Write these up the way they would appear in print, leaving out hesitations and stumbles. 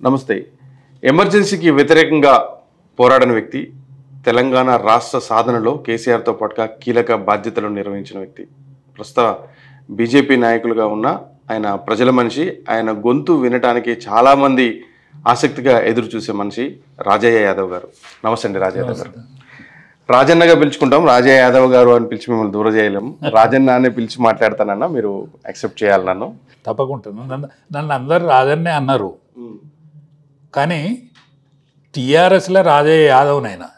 నమస్తే. ఎమర్జెన్సీకి వ్యతిరేకంగా పోరాడిన వ్యక్తి, తెలంగాణ రాష్ట్ర సాధనలో కేసీఆర్తో పాటుగా కీలక బాధ్యతలను నిర్వహించిన వ్యక్తి, ప్రస్తుత బీజేపీ నాయకులుగా ఉన్న ఆయన ప్రజల మనిషి. ఆయన గొంతు వినటానికి చాలామంది ఆసక్తిగా ఎదురు చూసే మనిషి రాజయ్య యాదవ్ గారు. నమస్తే అండి రాజయ్య యాదవ్ గారు. రాజన్నగా పిలుచుకుంటాం, రాజయ్య యాదవ్ గారు అని పిలిచి మిమ్మల్ని దూరం చేయలేము. రాజన్న అనే పిలిచి మాట్లాడతానన్నా మీరు యాక్సెప్ట్ చేయాలి నన్ను. తప్పకుండా. నన్ను అందరు రాజన్నే అన్నారు, కానీ టీఆర్ఎస్లో రాజయ్య యాదవ్నైనా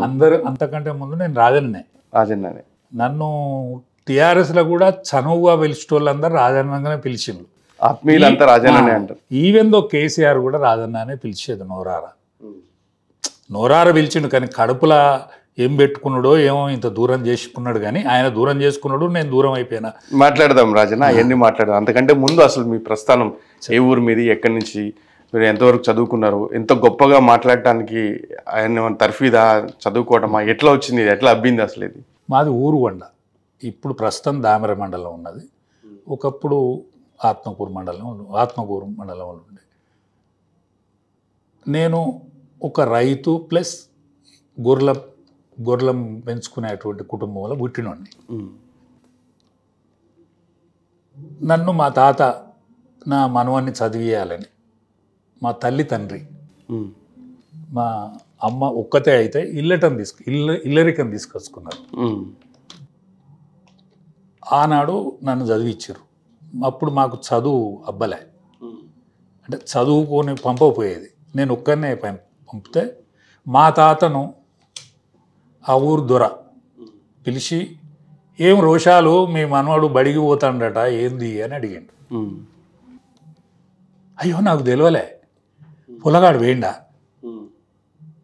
అందరు అంతకంటే ముందు నేను రాజన్నే. నన్ను టీఆర్ఎస్లో కూడా చనువుగా పిలిచేటోళ్ళందరూ రాజన్నగానే పిలిచిండ్రు. ఆత్మీయులంతా రాజన్ననే అంటారు. ఈవెన్ దో కేసీఆర్ కూడా రాజన్ననే పిలిచేది. నోరార పిలిచిండు, కానీ కడుపులా ఏం పెట్టుకున్నాడో ఏమో ఇంత దూరం చేసుకున్నాడు. కానీ ఆయన దూరం చేసుకున్నాడు, నేను దూరం అయిపోయినా. మాట్లాడదాం రాజన్న, అవన్నీ మాట్లాడదాం. అంతకంటే ముందు అసలు మీ ప్రస్థానం ఏ ఊరు మీది, ఎక్కడి నుంచి, మీరు ఎంతవరకు చదువుకున్నారు, ఎంత గొప్పగా మాట్లాడటానికి ఆయన తర్ఫీదా, చదువుకోవటమా, ఎట్లా వచ్చింది, ఎట్లా అబ్బింది అసలు ఇది? మాది ఊరుగొండ, ఇప్పుడు ప్రస్తుతం దామెర మండలం ఉన్నది. ఒకప్పుడు ఆత్మకూరు మండలం ఉండే. నేను ఒక రైతు ప్లస్ గొర్రెలం పెంచుకునేటువంటి కుటుంబంలో పుట్టినోడిని. నన్ను మా తాత నా మనవన్ని చదివేయాలని, మా తల్లి తండ్రి, మా అమ్మ ఒక్కతే అయితే ఇల్లరికం తీసుకొచ్చుకున్నారు. ఆనాడు నన్ను చదివించారు. అప్పుడు మాకు చదువు అబ్బలే, అంటే చదువుకొని పంపకపోయేది. నేను ఒక్కనే పంపితే మా తాతను ఆ ఊరు దొర పిలిచి, ఏం రోషాలు, మీ మనవాడు బడికి పోతాడట, ఏంది అని అడిగాడు. అయ్యో నాకు తెలియలే, పొలగాడు వేయండా,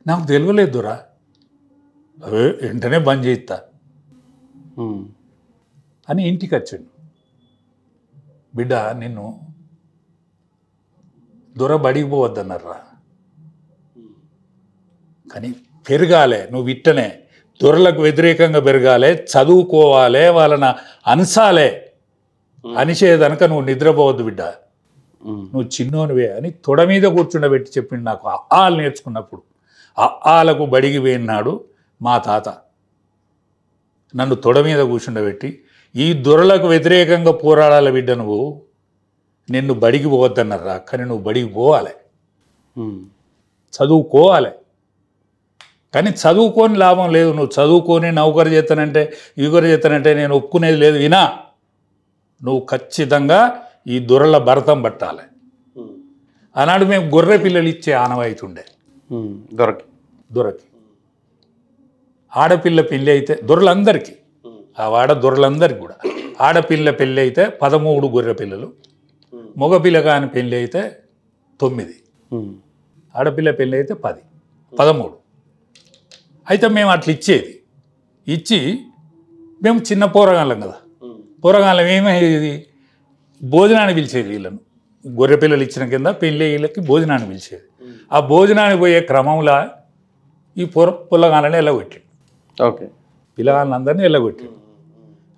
నాకు తెలియలేదు దొర, అవే వెంటనే బంద్ చేయిస్తా అని ఇంటికి వచ్చాడు. బిడ్డ, నిన్ను దొర బడికి పోవద్దన్నారా, కానీ పెరగాలే, నువ్వు ఇట్టనే దొరలకు వ్యతిరేకంగా పెరగాలే, చదువుకోవాలి, వాళ్ళని అనసాలే, అనిచేదనక నువ్వు నిద్రపోవద్దు బిడ్డ, నువ్వు చిన్నోనివే అని తొడ మీద కూర్చుండబెట్టి చెప్పిండు నాకు. ఆలు నేర్చుకున్నప్పుడు ఆలకు బడికి పోయినాడు మా తాత. నన్ను తొడ మీద కూర్చుండబెట్టి, ఈ దొరలకు వ్యతిరేకంగా పోరాడాలి బిడ్డ, నువ్వు నిన్ను బడికి పోవద్దన్నారా, కానీ నువ్వు బడికి పోవాలి, చదువుకోవాలి, కానీ చదువుకొని లాభం లేదు, నువ్వు చదువుకొని నౌకరు చేస్తానంటే ఇగురు చేస్తానంటే నేను ఒప్పుకునేది లేదు. వినా, నువ్వు ఖచ్చితంగా ఈ దొరల భరతం పట్టాలి. ఆనాడు మేము గొర్రె పిల్లలు ఇచ్చే ఆనవాయితుండే దొరకి. ఆడపిల్ల పెళ్ళి అయితే దొరలందరికీ, ఆ వాడ దొరలందరికీ కూడా ఆడపిల్ల పెళ్ళి అయితే 13 గొర్రె పిల్లలు, మగపిల్ల కాని పెళ్ళి అయితే 9, ఆడపిల్ల పెళ్ళి అయితే 10, 13. అయితే మేము అట్లా ఇచ్చి మేము చిన్న పోరగాళ్ళం కదా, పోరగాళ్ళం ఏమయ్యేది, భోజనాన్ని పిలిచేది వీళ్ళను. గొర్రె పిల్లలు ఇచ్చిన కింద పెళ్ళి వీళ్ళకి భోజనాన్ని పిలిచేది. ఆ భోజనానికి పోయే క్రమంలో ఈ పొల్లగాళ్ళని ఎల్లగొట్టాడు. ఓకే, పిల్లగాళ్ళందరినీ ఎల్లగొట్టాడు.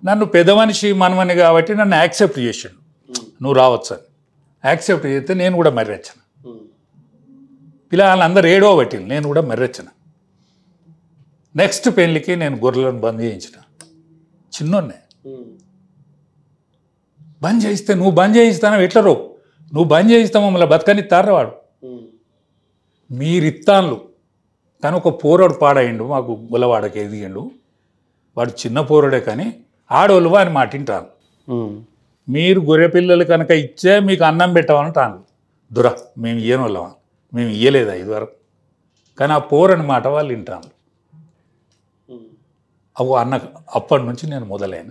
నన్ను పెద్ద మనిషి మనమని కాబట్టి నన్ను యాక్సెప్ట్ చేసాడు, నువ్వు రావచ్చు అని యాక్సెప్ట్ చేస్తే నేను కూడా మర్రెచ్చాను. పిల్లగాళ్ళందరూ ఏడో పట్టింది, నేను కూడా మర్రెచ్చాను. నెక్స్ట్ పెళ్ళికి నేను గొర్రెలను బంద్ చేయించిన, చిన్నోన్నే. బంద్ చేయిస్తే నువ్వు బంద్ చేయిస్తాను ఎట్లరో, నువ్వు బంద్ చేయిస్తావు మమ్మల్ని బతకనిస్తారా వాడు, మీరిత్తాన్లు. కానీ ఒక పోరాడు పాడయిండు, మాకు గుల్లవాడకి ఎదిగిండు, వాడు చిన్న పోరాడే, కానీ ఆడోళ్ళు వాని మాట వింటాను. మీరు గొర్రె పిల్లలు కనుక ఇచ్చే మీకు అన్నం పెట్టమని దుర, మేము ఇయ్యని వాళ్ళమా, మేము ఇయ్యలేదా ఇదివరకు, కానీ ఆ పోరని మాట వాళ్ళు వింటాను. అప్పటి నుంచి నేను మొదలైన,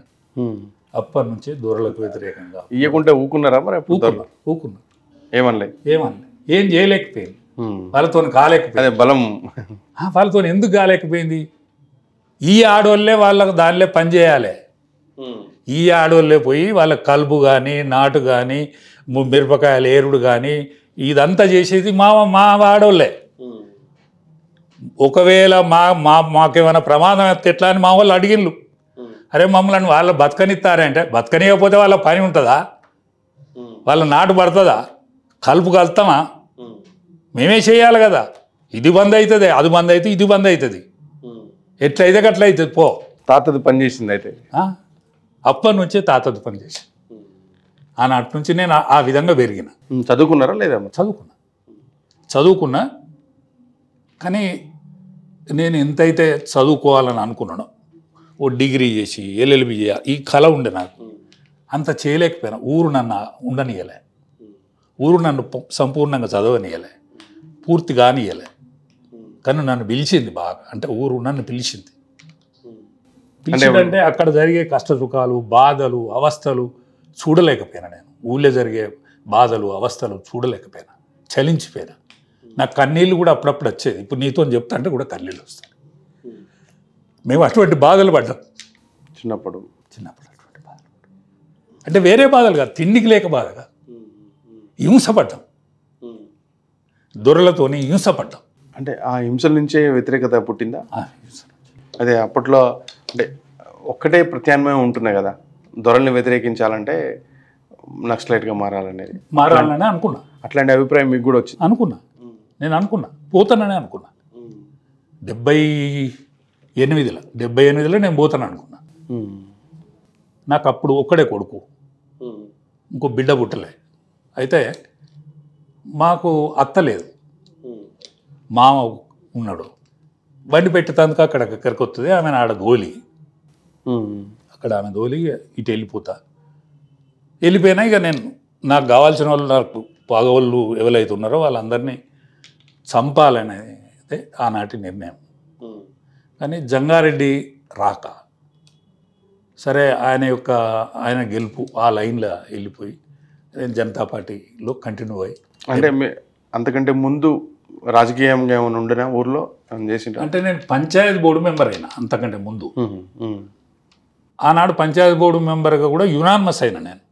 అప్పటి నుంచి దొరలకు వ్యతిరేకంగా ఇయ్యకుంటే ఊకున్నారా? మరి ఊకున్నా, ఏమనలే, ఏం చేయలేకపోయింది, వాళ్ళతో కాలేకపోయింది. బలం వాళ్ళతో ఎందుకు కాలేకపోయింది? ఈ ఆడోళ్ళే వాళ్ళకు దానిలో పని చేయాలి. ఈ ఆడోళ్ళే పోయి వాళ్ళ కలుపు కానీ, నాటు కానీ, మిరపకాయల ఏరుడు కానీ ఇదంతా చేసేది మా ఆడోళ్ళే. ఒకవేళ మాకేమైనా ప్రమాదం ఎట్లా అని మా వాళ్ళు అడిగిళ్ళు, అరే మమ్మల్ని వాళ్ళ బతకనిస్తారంటే, బతకనియకపోతే వాళ్ళ పని ఉంటుందా, వాళ్ళ నాటు పడుతుందా, కలుపు కలుతామా, మేమే చేయాలి కదా. ఇది బంద్ అవుతుంది, అది బంద్ అవుతుంది, ఇది బంద్ అవుతుంది, ఎట్లయితే అట్లా అవుతుంది పో. తాతది పని చేసింది అయితే. అప్పటి నుంచే తాతది పని చేసి ఆనాటి నుంచి నేను ఆ విధంగా పెరిగిన. చదువుకున్నారా లేదా? చదువుకున్నా కానీ నేను ఎంతైతే చదువుకోవాలని అనుకున్నానో, ఓ డిగ్రీ చేసి LLB చేయాలి ఈ కళ ఉండే నాకు, అంత చేయలేకపోయినా. ఊరు నన్ను ఉండనియలే, ఊరు నన్ను సంపూర్ణంగా చదవనియలే, పూర్తి కానియలే. కానీ నన్ను పిలిచింది బాగా, అంటే ఊరు నన్ను పిలిచింది. పిలిచిందంటే అక్కడ జరిగే కష్ట సుఖాలు, బాధలు, అవస్థలు చూడలేకపోయినా. నేను ఊళ్ళో జరిగే బాధలు, అవస్థలు చూడలేకపోయినా, చలించిపోయినా. నాకు కన్నీళ్ళు కూడా అప్పుడప్పుడు వచ్చేది. ఇప్పుడు నీతో చెప్తా అంటే కూడా కన్నీళ్ళు వస్తాయి. మేము అటువంటి బాధలు పడ్డాం చిన్నప్పుడు అటువంటి బాధలు. అంటే వేరే బాధలు కాదు, తిండికి లేక బాధగా హింసపడ్డాం, దొరలతోని హింసపడ్డాం. అంటే ఆ హింసల నుంచే వ్యతిరేకత పుట్టిందా? అదే అప్పట్లో అంటే ఒక్కటే ప్రత్యామ్నాయం ఉంటున్నాయి కదా, దొరల్ని వ్యతిరేకించాలంటే నక్సలైట్గా మారాలని అనుకున్నా. అట్లాంటి అభిప్రాయం మీకు కూడా వచ్చింది? నేను అనుకున్నా, పోతానని అనుకున్నా. 78లో నేను పోతాను అనుకున్నా. నాకు అప్పుడు ఒక్కడే కొడుకు, ఇంకో బిడ్డ పుట్టలే. అయితే మాకు అత్త లేదు, మామ ఉన్నాడు. బండి పెట్టేందుకు అక్కడికి వస్తుంది, ఆమె ఆడ గోలి, అక్కడ ఆమె గోలి ఇటు వెళ్ళిపోయినా. ఇక నేను నాకు కావాల్సిన వాళ్ళు, నాకు పగవాళ్ళు ఎవరైతే ఉన్నారో వాళ్ళందరినీ చంపాలనేది ఆనాటి నిర్ణయం. కానీ జంగారెడ్డి రాక, సరే ఆయన గెలుపు ఆ లైన్లో వెళ్ళిపోయి నేను జనతా పార్టీలో కంటిన్యూ అయ్యి. అంటే అంతకంటే ముందు రాజకీయంగా ఏమైనా ఉండేనా ఊర్లో చేసి? అంటే నేను పంచాయతీ బోర్డు మెంబర్ అయినా. అంతకంటే ముందు ఆనాడు పంచాయతీ బోర్డు మెంబర్గా కూడా యునానిమస్ అయినా నేను.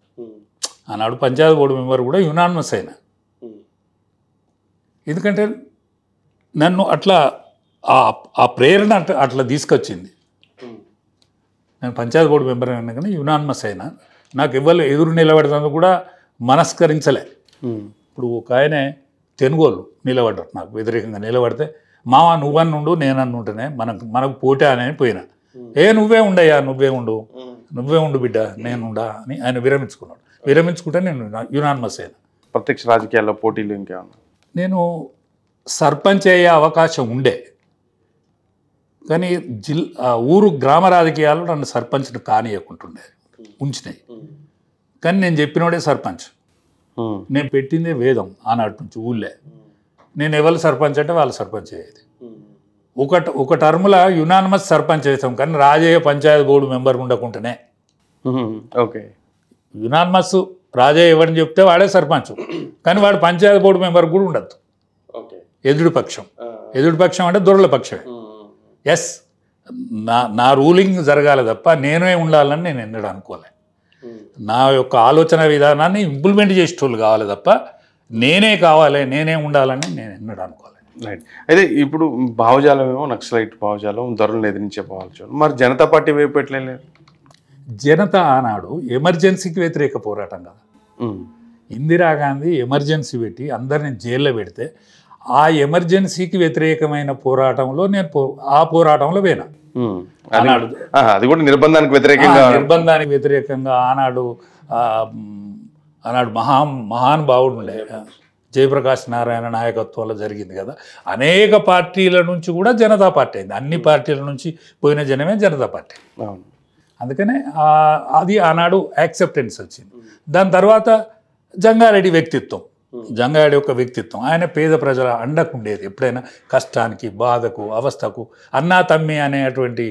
ఆనాడు పంచాయతీ బోర్డు మెంబర్ కూడా యునానిమస్ అయినా. ఎందుకంటే నన్ను అట్లా ఆ ప్రేరణ అట్లా తీసుకొచ్చింది. నేను పంచాయతీ బోర్డు మెంబర్ అయినా కానీ యునానిమస్ అయినా. నాకు ఎదురు నిలబడేందుకు కూడా మనస్కరించలే. ఇప్పుడు ఒక ఆయనే తెనుగోళ్ళు నిలబడ్డారు, నాకు వ్యతిరేకంగా నిలబడితే, మామ నువ్వని ఉండు నేనన్ను ఉంటేనే మనకు పోటీ అని పోయినా. నువ్వే ఉండయ్యా, నువ్వే ఉండు బిడ్డ, నేనుండా అని ఆయన విరమించుకున్నాడు. విరమించుకుంటే నేను యునానిమస్ అయినా. ప్రత్యక్ష రాజకీయాల్లో పోటీలు ఇంకేమన్నా? నేను సర్పంచ్ అయ్యే అవకాశం ఉండే, కానీ ఊరు గ్రామ రాజకీయాలు నన్ను సర్పంచ్ను కానియకుంటుండే, ఉంచినాయి. కానీ నేను చెప్పినోడే సర్పంచ్, నేను పెట్టిందే వేదం ఆనాటి నుంచి ఊళ్ళే. నేను ఎవరు సర్పంచ్ అంటే వాళ్ళు సర్పంచ్ అయ్యేది. ఒక టర్ములో యునానిమస్ సర్పంచ్ చేసాం, కానీ రాజయ్య పంచాయతీ బోర్డు మెంబర్ ఉండకుండానే. ఓకే, యునానిమస్ రాజయ్య ఎవరిని చెప్తే వాడే సర్పంచ్, కానీ వాడు పంచాయతీ బోర్డు మెంబర్ కూడా ఉండద్దు. ఎదుటి పక్షం అంటే దొరల పక్షమే. ఎస్, నా రూలింగ్ జరగాలి తప్ప నేనే ఉండాలని నేను ఎన్నడూ అనుకోలే. నా యొక్క ఆలోచన విధానాన్ని ఇంప్లిమెంట్ చేసేటోళ్ళు కావాలి తప్ప నేనే ఉండాలని నేను ఎన్నడూ అనుకోలే. రైట్. అయితే ఇప్పుడు భావజాలం ఏమో నక్సలైట్ భావజాలం, దొరలను ఎదిరించే భావజాలం. మరి జనతా పార్టీ వైపు ఎట్లలేదు? జనత ఆనాడు ఎమర్జెన్సీకి వ్యతిరేక పోరాటం కదా. ఇందిరాగాంధీ ఎమర్జెన్సీ పెట్టి అందరిని జైల్లో పెడితే ఆ ఎమర్జెన్సీకి వ్యతిరేకమైన పోరాటంలో నేను ఆ పోరాటంలో పోయినా. అది కూడా నిర్బంధానికి వ్యతిరేకంగా ఆనాడు మహానుభావుడు ఉండే జయప్రకాష్ నారాయణ నాయకత్వంలో జరిగింది కదా. అనేక పార్టీల నుంచి కూడా జనతా పార్టీ అయింది. అన్ని పార్టీల నుంచి పోయిన జనమే జనతా పార్టీ. అందుకనే అది ఆనాడు యాక్సెప్టెన్స్ వచ్చింది. దాని తర్వాత జంగారెడ్డి యొక్క వ్యక్తిత్వం, ఆయన పేద ప్రజల అండకు ఉండేది. ఎప్పుడైనా కష్టానికి, బాధకు, అవస్థకు అన్నా తమ్మి అనేటువంటి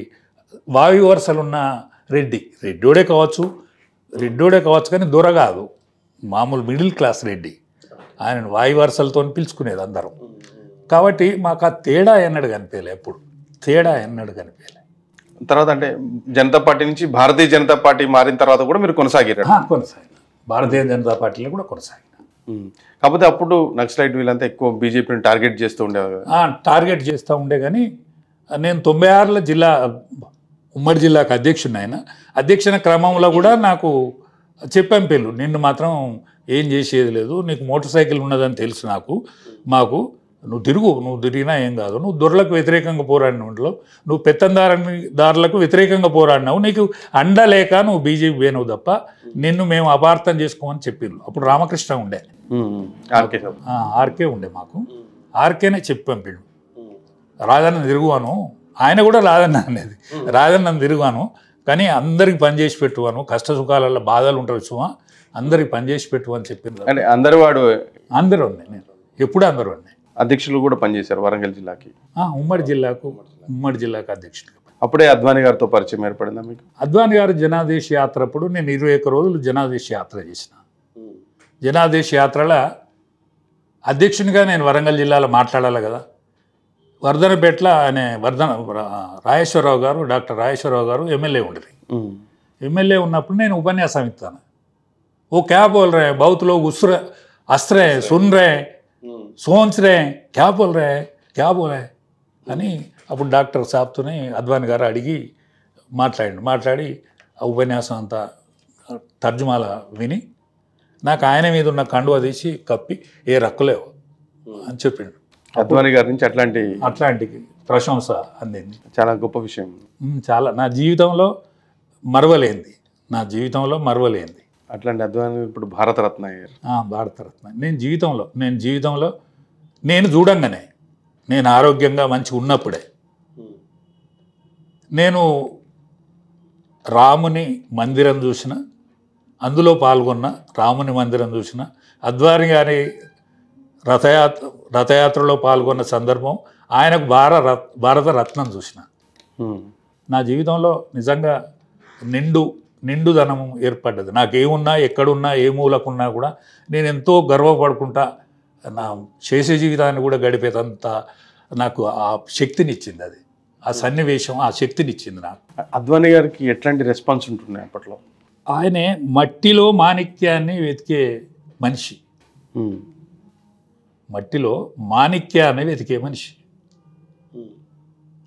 వాయు వరుసలున్న రెడ్డోడే కావచ్చు కానీ దొర కాదు, మామూలు మిడిల్ క్లాస్ రెడ్డి. ఆయనను వాయు వరుసలతో పిలుచుకునేది అందరం. కాబట్టి మాకు ఆ తేడా ఎన్నడూ కనిపించలే. ఎప్పుడు తేడా ఎన్నడూ కనిపించలే. తర్వాత అంటే జనతా పార్టీ నుంచి భారతీయ జనతా పార్టీ మారిన తర్వాత కూడా మీరు కొనసాగిన భారతీయ జనతా పార్టీలో కూడా కొనసాగిన. కాకపోతే అప్పుడు నక్సలైట్ వీళ్ళంతా ఎక్కువ బీజేపీని టార్గెట్ చేస్తూ ఉండేవారు. టార్గెట్ చేస్తూ ఉండే, కానీ నేను 96లో ఉమ్మడి జిల్లాకు అధ్యక్షున క్రమంలో కూడా నాకు చెప్పాం నిన్ను మాత్రం ఏం చేసేది లేదు, నీకు మోటార్ సైకిల్ ఉన్నదని తెలుసు మాకు, నువ్వు తిరిగినా ఏం కాదు, నువ్వు దొరలకు వ్యతిరేకంగా పోరాడినలో, నువ్వు పెత్తందారులకు వ్యతిరేకంగా పోరాడినావు, నీకు అండలేక నువ్వు బీజేపీ పోయినావు తప్ప నిన్ను మేము అపార్థం చేసుకోమని చెప్పిండ్రు. అప్పుడు రామకృష్ణ ఉండే, ఆర్కే ఉండే, మాకు ఆర్కేనే చెప్పి పంపిండు, రాజన్న తిరుగువాను, ఆయన కూడా రాజన్న అనేది, రాజన్న తిరుగువాను కానీ అందరికి పనిచేసి పెట్టువాను, కష్ట సుఖాలలో బాధలు ఉంటాయి సుమా, అందరికి పనిచేసి పెట్టు అని చెప్పింది. అంటే అందరూ ఉన్నాయి, నేను ఎప్పుడు అందరూ ఉన్నాయి. అధ్యక్షులు కూడా పనిచేశారు వరంగల్ జిల్లాకి, ఉమ్మడి జిల్లాకు అధ్యక్షుడు. అప్పుడే అద్వానీ గారితో పరిచయం ఏర్పడిందా మీకు? అద్వానీ గారు జనాదేశ్ యాత్ర అప్పుడు నేను 21 రోజులు జనాదేశ్ యాత్ర చేసిన. జనాదేశ్ యాత్రలో అధ్యక్షునిగా నేను వరంగల్ జిల్లాలో మాట్లాడాలి కదా. వర్ధనపేటలో ఆయన రాజేశ్వరరావు గారు, డాక్టర్ రాజేశ్వరరావు గారు ఎమ్మెల్యే ఉండేది. ఎమ్మెల్యే ఉన్నప్పుడు నేను ఉపన్యాసం ఇస్తాను. ఓ క్యా బోల్ రే, బౌత్లో ఉస్ర అస్త్రే సున్ రే సోన్స్ రే, క్యా బోలే అని అప్పుడు డాక్టర్ సాబ్తోనే అద్వానీ గారు అడిగి మాట్లాడి ఆ ఉపన్యాసం అంతా తర్జుమాల విని నాకు ఆయన మీద ఉన్న కండువా తీసి కప్పి ఏ రక్కులేవు అని చెప్పిండు. అద్వానీ గారి నుంచి అట్లాంటి ప్రశంస అందింది. చాలా గొప్ప విషయం. చాలా నా జీవితంలో మరవలేంది. అట్లాంటి అద్వానీ ఇప్పుడు భారతరత్న అయ్యారు. భారతరత్న. నేను జీవితంలో నేను చూడంగానే, నేను ఆరోగ్యంగా మంచిగా ఉన్నప్పుడే నేను రాముని మందిరం చూసిన, అందులో పాల్గొన్న, రాముని మందిరం చూసిన, అద్వానీ గారి రథయాత్రలో పాల్గొన్న సందర్భం, ఆయనకు భారతరత్నం చూసిన. నా జీవితంలో నిజంగా నిండుదనం ఏర్పడ్డది. నాకేమున్నా, ఎక్కడున్నా, ఏ మూలకున్నా కూడా నేను ఎంతో గర్వపడుకుంటా నా చేసే జీవితాన్ని కూడా గడిపేదంత నాకు ఆ శక్తినిచ్చింది. అది ఆ సన్నివేశం ఆ శక్తినిచ్చింది నాకు. అద్వానీ గారికి ఎట్లాంటి రెస్పాన్స్ ఉంటున్నాయి అప్పట్లో? ఆయనే మట్టిలో మాణిక్యాన్ని వెతికే మనిషి, మట్టిలో మాణిక్యాన్ని వెతికే మనిషి.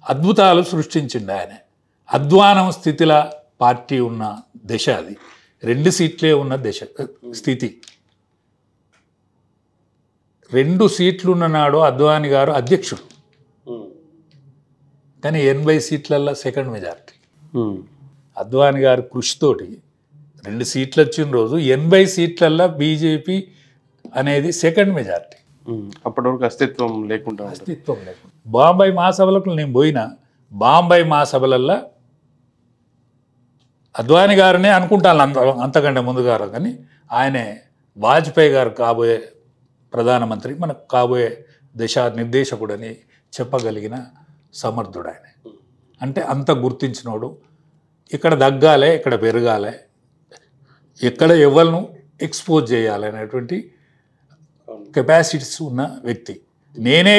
అద్భుతాలు సృష్టించిండు ఆయన. అధ్వానం స్థితిలో పార్టీ ఉన్న దశ అది, 2 సీట్లే ఉన్న స్థితి. 2 సీట్లున్న నాడు అద్వానీ గారు అధ్యక్షుడు, కానీ 80 సీట్లల్లో సెకండ్ మెజార్టీ. అద్వానీ గారి కృషితోటి 2 సీట్లు వచ్చిన రోజు 80 సీట్లల్లో బీజేపీ అనేది సెకండ్ మెజార్టీ. అప్పటి వరకు అస్తిత్వం లేకుండా. బాంబాయి మహాసభలకు నేను పోయినా, బాంబాయి మహాసభలల్లో అద్వానీ గారినే అనుకుంటాను అంతకంటే ముందుగారు, కానీ ఆయనే వాజ్పేయి గారు కాబోయే ప్రధానమంత్రి, మనకు కాబోయే నిర్దేశకుడని చెప్పగలిగిన సమర్థుడు ఆయన. అంటే అంత గుర్తించినోడు. ఇక్కడ తగ్గాలే, ఇక్కడ పెరగాలి, ఎక్కడ ఎవరిను ఎక్స్పోజ్ చేయాలి అనేటువంటి కెపాసిటీస్ ఉన్న వ్యక్తి. నేనే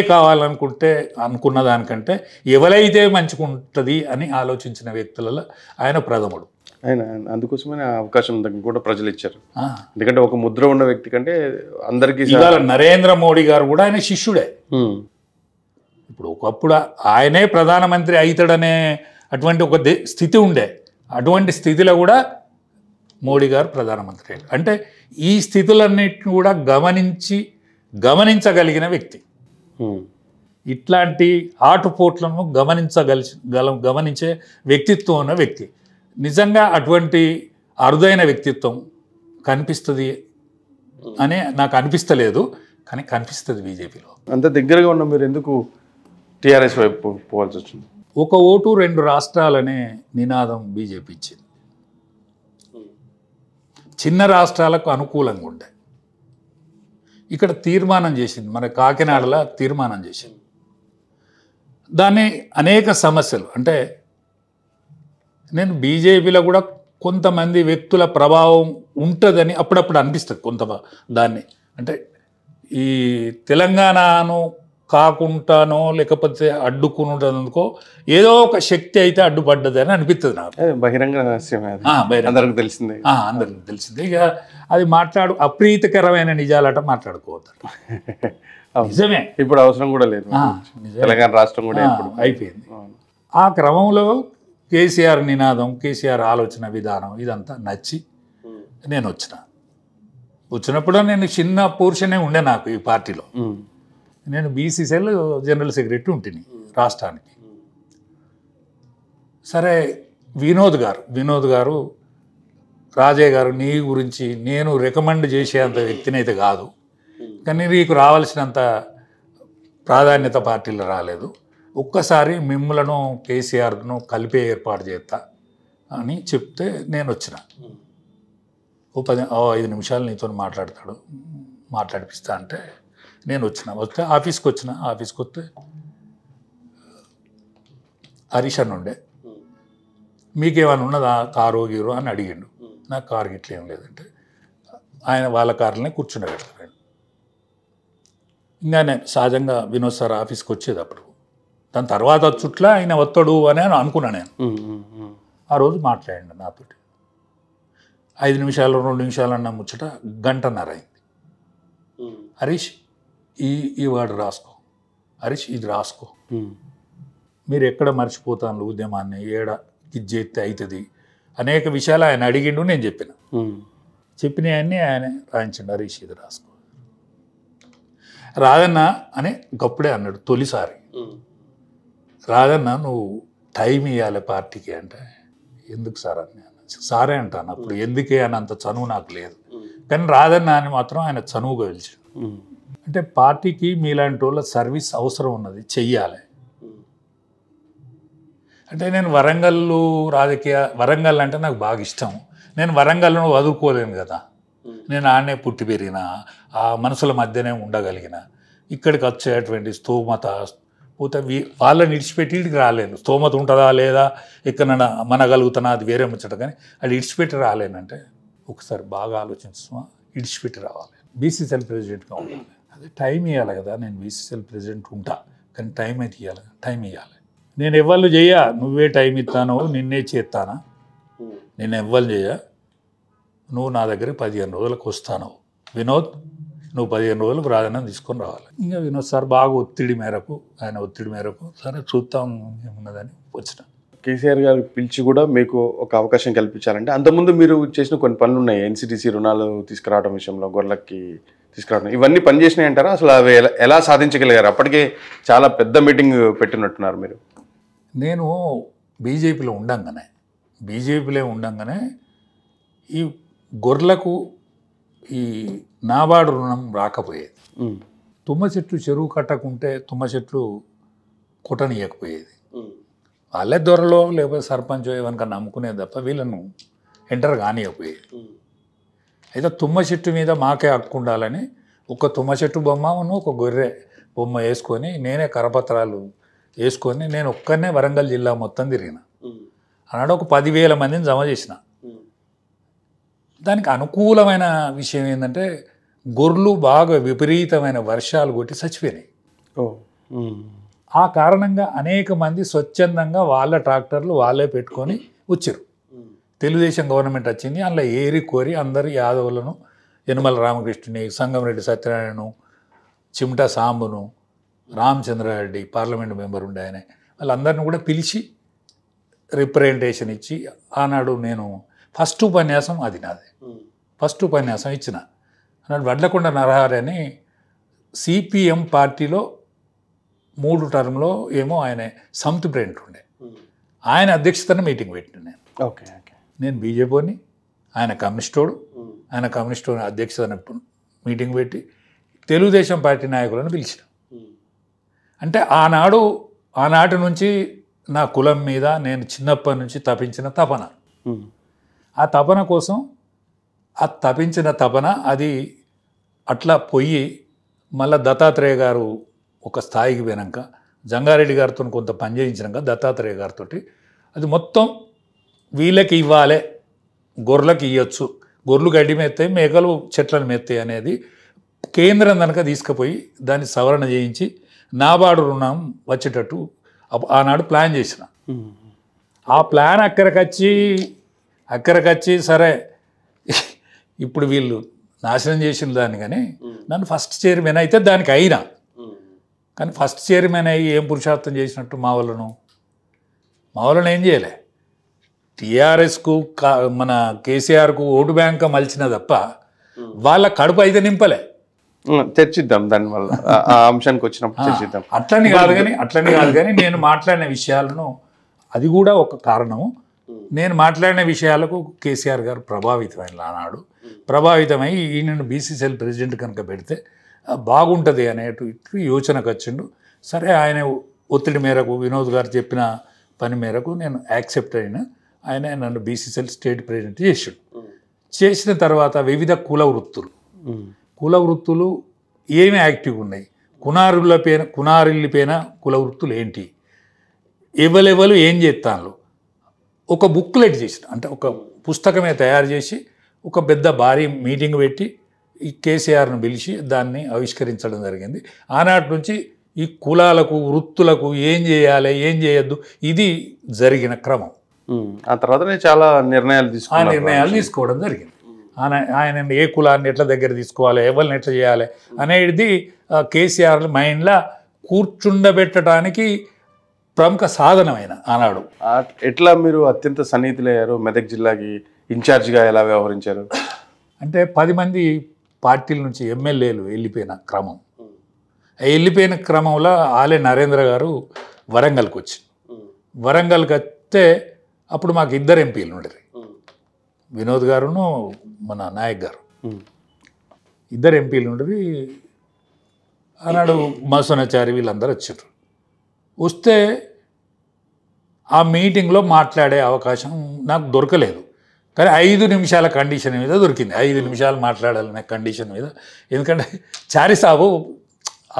అనుకున్న దానికంటే ఎవరైతే మంచిగుంటుంది అని ఆలోచించిన వ్యక్తులలో ఆయన ప్రథముడు. ఆయన అందుకోసమే అవకాశం కూడా ప్రజలు ఇచ్చారు. ఎందుకంటే ఒక ముద్ర ఉన్న వ్యక్తి కంటే అందరికీ. నరేంద్ర మోడీ గారు కూడా ఆయన శిష్యుడే. ఇప్పుడు ఒకప్పుడు ఆయనే ప్రధానమంత్రి అవుతాడనే అటువంటి ఒక స్థితి ఉండే. అటువంటి స్థితిలో కూడా మోడీ గారు ప్రధానమంత్రి. అంటే ఈ స్థితులన్నిటిని కూడా గమనించగలిగిన వ్యక్తి. ఇట్లాంటి ఆటుపోట్లను గమనించే వ్యక్తిత్వం ఉన్న వ్యక్తి. నిజంగా అటువంటి అరుదైన వ్యక్తిత్వం కనిపిస్తుంది అని నాకు అనిపిస్తలేదు, కానీ కనిపిస్తుంది బీజేపీలో. అంత దగ్గరగా ఉన్న మీరు ఎందుకు టీఆర్ఎస్ వైపు పోవాల్సి వచ్చింది? ఒక ఓటు 2 రాష్ట్రాలనే నినాదం బీజేపీ ఇచ్చింది. చిన్న రాష్ట్రాలకు అనుకూలంగా ఉండే ఇక్కడ తీర్మానం చేసింది, మన కాకినాడలో తీర్మానం చేసింది. దాన్ని అనేక సమస్యలు, అంటే నేను బీజేపీలో కూడా కొంతమంది వ్యక్తుల ప్రభావం ఉంటుందని అప్పుడప్పుడు అనిపిస్తుంది. దాన్ని అంటే ఈ తెలంగాణను కాకుండానో లేకపోతే అడ్డుకునుంటందుకో ఏదో ఒక శక్తి అయితే అడ్డుపడ్డది అని అనిపిస్తుంది నాకు. బహిరంగ అందరికి తెలిసిందే. ఇక అది అప్రీతికరమైన నిజాలట మాట్లాడుకోవద్దు. నిజమే, ఇప్పుడు అవసరం కూడా లేదు. తెలంగాణ రాష్ట్రం కూడా అయిపోయింది. ఆ క్రమంలో కేసీఆర్ నినాదం, కేసీఆర్ ఆలోచన విధానం ఇదంతా నచ్చి నేను వచ్చినప్పుడు నేను చిన్న పోర్షనే ఉండే నాకు ఈ పార్టీలో. నేను బీసీసీఎల్ జనరల్ సెక్రటరీ ఉంటుంది రాష్ట్రానికి. సరే వినోద్ గారు రాజయ్య గారు నీ గురించి నేను రికమెండ్ చేసేంత వ్యక్తిని అయితే కాదు, కానీ నీకు రావాల్సినంత ప్రాధాన్యత పార్టీలో రాలేదు, ఒక్కసారి మిమ్మలను కేసీఆర్ను కలిపే ఏర్పాటు చేస్తా అని చెప్తే నేను వచ్చిన. ఓ 5 నిమిషాలు నీతో మాట్లాడిపిస్తా అంటే నేను వస్తే ఆఫీస్కి వస్తే హరీష్ అని ఉండే, మీకేమైనా ఉన్నదా కారు గీరు అని అడిగిండు. నాకు కారు గిట్ల ఏం లేదంటే ఆయన వాళ్ళ కారులోనే కూర్చుండబెడతాడు. ఇంకా నేను సహజంగా వినోద్ సార్ ఆఫీస్కి వచ్చేది అప్పుడు, దాని తర్వాత చుట్ల ఆయన వస్తాడు అని అనుకున్నా నేను. ఆ రోజు మాట్లాడండి నాతో 5 నిమిషాలు 2 నిమిషాలు అన్న ముచ్చట గంటన్నర అయింది. హరీష్ ఈ వాడు రాసుకో, హరీష్ ఇది రాసుకో, మీరు ఎక్కడ మర్చిపోతాను ఉద్యమాన్ని, ఏడ ఇది చేస్తే అవుతుంది అనేక విషయాలు ఆయన అడిగిండు. నేను చెప్పినవన్నీ ఆయన రాయించండి, హరీష్ ఇది రాసుకో. రాదన్న అని గప్పుడే అన్నాడు తొలిసారి. రాదన్న నువ్వు టైం ఇవ్వాలి పార్టీకి అంటే, ఎందుకు సార్ అని సారే అంటాను. అప్పుడు ఎందుకే అని అంత చనువు నాకు లేదు, కానీ రాదన్న అని మాత్రం ఆయన చనువుగా పిలిచాడు. అంటే పార్టీకి మీలాంటి వాళ్ళ సర్వీస్ అవసరం ఉన్నది, చెయ్యాలి. అంటే నేను వరంగల్ అంటే నాకు బాగా ఇష్టం. నేను వరంగల్ను వదులుకోలేను కదా, నేను ఆడనే పుట్టి పెరిగిన, ఆ మనసుల మధ్యనే ఉండగలిగిన, ఇక్కడికి వచ్చేటువంటి స్తోమత పోతే వాళ్ళని విడిచిపెట్టి ఇడికి రాలేను. స్తోమత ఉంటుందా లేదా, ఎక్కడన్నా మనగలుగుతున్నా అది వేరే ముచ్చట, కానీ అది ఇడిచిపెట్టి రాలేనంటే ఒకసారి బాగా ఆలోచించుమా, ఇడిచిపెట్టి రావాలి. బీసీసీఎల్ ప్రెసిడెంట్గా ఉండాలి, అదే టైం ఇవ్వాలి కదా. నేను బీసీసీఎల్ ప్రెసిడెంట్ ఉంటా, కానీ టైం అయితే ఇవ్వాలి, టైం ఇవ్వాలి. నేను ఎవ్వరు నువ్వే టైం ఇస్తానో నిన్నే చేస్తానా, నేను ఎవ్వరు నువ్వు నా దగ్గర 15 రోజులకు వస్తాను వినోద్, నువ్వు 15 రోజులకు ప్రాధాన్యం తీసుకొని రావాలి. ఇంకా వినోద్ సార్ బాగా ఆయన ఒత్తిడి మేరకు సరే చూద్దాం ఏమున్నదని వచ్చిన. కేసీఆర్ గారు పిలిచి కూడా మీకు ఒక అవకాశం కల్పించాలంటే, అంతకుముందు మీరు చేసిన కొన్ని పనులు ఉన్నాయి, ఎన్సిటిసి రుణాలు తీసుకురావడం విషయంలో, గొర్రెలకి తీసుకురావడం, ఇవన్నీ పనిచేసినాయి అంటారా? అసలు అవి ఎలా సాధించగలిగారు? అప్పటికే చాలా పెద్ద మీటింగ్ పెట్టినట్టున్నారు మీరు. నేను బీజేపీలో ఉండంగానే ఈ గొర్రెలకు ఈ నాబార్డు రుణం రాకపోయేది. తుమ్మ చెట్లు చెరువు కట్టకుంటే తుమ్మ చెట్లు కొట్టనియకపోయేది. వాళ్ళే దొరలో లేకపోతే సర్పంచ్ ఏమన్నా నమ్ముకునేది తప్ప వీళ్ళను ఎంటర్ కానియకపోయేది. అయితే తుమ్మ చెట్టు మీద మాకే హక్కు ఉండాలని ఒక తుమ్మ చెట్టు బొమ్మను ఒక గొర్రె బొమ్మ వేసుకొని నేనే కరపత్రాలు వేసుకొని నేను ఒక్కనే వరంగల్ జిల్లా మొత్తం తిరిగిన. అన్నాడు ఒక 10,000 మందిని జమ చేసిన. దానికి అనుకూలమైన విషయం ఏంటంటే గొర్రెలు బాగా విపరీతమైన వర్షాలు కొట్టి చచ్చిపోయినాయి. ఆ కారణంగా అనేక మంది స్వచ్ఛందంగా వాళ్ళ ట్రాక్టర్లు వాళ్ళే పెట్టుకొని వచ్చారు. తెలుగుదేశం గవర్నమెంట్ వచ్చింది, అందులో ఏరి కోరి అందరు యాదవులను, యనమల రామకృష్ణుని, సంగంరెడ్డి సత్యనారాయణను, చిమటా సాంబును, రామచంద్రారెడ్డి పార్లమెంట్ మెంబర్ ఉండే ఆయన, వాళ్ళందరిని కూడా పిలిచి రిప్రజెంటేషన్ ఇచ్చి ఆనాడు నేను ఫస్ట్ ఉపన్యాసం అది నాది. ఫస్ట్ ఉపన్యాసం ఇచ్చిన. అన్నాడు వడ్లకొండ నరహరి అని సిపిఎం పార్టీలో 3 టర్మ్లో ఏమో ఆయన సమితి ప్రెసిడెంట్ ఉండే, ఆయన అధ్యక్షతన మీటింగ్ పెట్టిన నేను. నేను బీజేపీని, ఆయన కమ్యూనిస్టోడు అధ్యక్షతన మీటింగ్ పెట్టి తెలుగుదేశం పార్టీ నాయకులను పిలిచిన. అంటే ఆనాటి నుంచి నా కులం మీద నేను చిన్నప్పటి నుంచి తపించిన తపన, ఆ తపన కోసం తపించిన తపన అది అట్లా పోయి మళ్ళీ దత్తాత్రేయ గారు ఒక స్థాయికి పోయినాక, జంగారెడ్డి గారితో కొంత పని చేయించినాక దత్తాత్రేయ గారితో అది మొత్తం వీళ్ళకి ఇవ్వాలి, గొర్రెలకు ఇవ్వచ్చు, గొర్రెలు గడ్డి మెత్తాయి, మేకలు చెట్లను మెత్తాయి అనేది కేంద్రం కనుక తీసుకుపోయి దాన్ని సవరణ చేయించి నాబార్డు రుణం వచ్చేటట్టు ఆనాడు ప్లాన్ చేసిన. ఆ ప్లాన్ అక్కడికొచ్చి సరే ఇప్పుడు వీళ్ళు నాశనం చేసిన దాన్ని, కానీ నన్ను ఫస్ట్ చైర్మన్ అయితే దానికి అయినా, కానీ ఫస్ట్ చైర్మన్ అయ్యి ఏం పురుషార్థం చేసినట్టు మా వాళ్ళను ఏం చేయలే. టీఆర్ఎస్కు మన కేసీఆర్కు ఓటు బ్యాంక్ మలిచిన తప్ప వాళ్ళ కడుపు అయితే నింపలే. చర్చిద్దాం దానివల్ల ఆ అంశానికి వచ్చినప్పుడు చర్చిద్దాం. అట్లని కాదు కానీ నేను మాట్లాడిన విషయాలను అది కూడా ఒక కారణము. నేను మాట్లాడిన విషయాలకు కేసీఆర్ గారు ప్రభావితమైన ఆనాడు ప్రభావితమై ఈయనను బీసీసీఎల్ ప్రెసిడెంట్ కనుక పెడితే బాగుంటుంది అనేటు యోచనకు వచ్చిండు. సరే, ఆయన ఒత్తిడి మేరకు వినోద్ గారు చెప్పిన పని మేరకు నేను యాక్సెప్ట్ అయినా. ఆయన నన్ను బీసీసీఎల్ స్టేట్ ప్రెసిడెంట్ చేసిన తర్వాత వివిధ కుల వృత్తులు ఏమి యాక్టివ్గా ఉన్నాయి, కునారిల్లిపోయిన కుల వృత్తులు ఏంటి, ఎవరెవరు ఏం చేస్తాను, ఒక బుక్లెట్ చేసిన, అంటే ఒక పుస్తకమే తయారు చేసి ఒక పెద్ద భారీ మీటింగ్ పెట్టి ఈ కేసీఆర్ను పిలిచి దాన్ని ఆవిష్కరించడం జరిగింది. ఆనాటి నుంచి ఈ కులాలకు వృత్తులకు ఏం చేయాలి ఏం చేయొద్దు ఇది జరిగిన క్రమం. ఆ తర్వాత చాలా నిర్ణయాలు తీసుకోవడం జరిగింది. ఆయన ఏ కులాన్ని ఎట్లా దగ్గర తీసుకోవాలి, ఎవరిని ఎట్లా చేయాలి అనేది కేసీఆర్ మైండ్లో కూర్చుండబెట్టడానికి ప్రముఖ సాధనమైన ఆనాడు. ఎట్లా మీరు అత్యంత సన్నిహితులయ్యారు? మెదక్ జిల్లాకి ఇన్ఛార్జిగా ఎలా వ్యవహరించారు? అంటే 10 మంది పార్టీల నుంచి ఎమ్మెల్యేలు వెళ్ళిపోయిన క్రమం. వెళ్ళిపోయిన క్రమంలో ఆలే నరేంద్ర గారు వరంగల్కి వచ్చి వరంగల్కి వస్తే అప్పుడు మాకు 2 ఎంపీలు ఉండేది, వినోద్ గారును మన నాయక్ గారు. 2 ఎంపీలు ఉండేది. ఆనాడు మసోనాచారి వీళ్ళందరూ వచ్చారు. వస్తే ఆ మీటింగ్లో మాట్లాడే అవకాశం నాకు దొరకలేదు. కానీ 5 నిమిషాల కండిషన్ మీద దొరికింది. 5 నిమిషాలు మాట్లాడాలనే కండిషన్ మీద. ఎందుకంటే చారి సాబు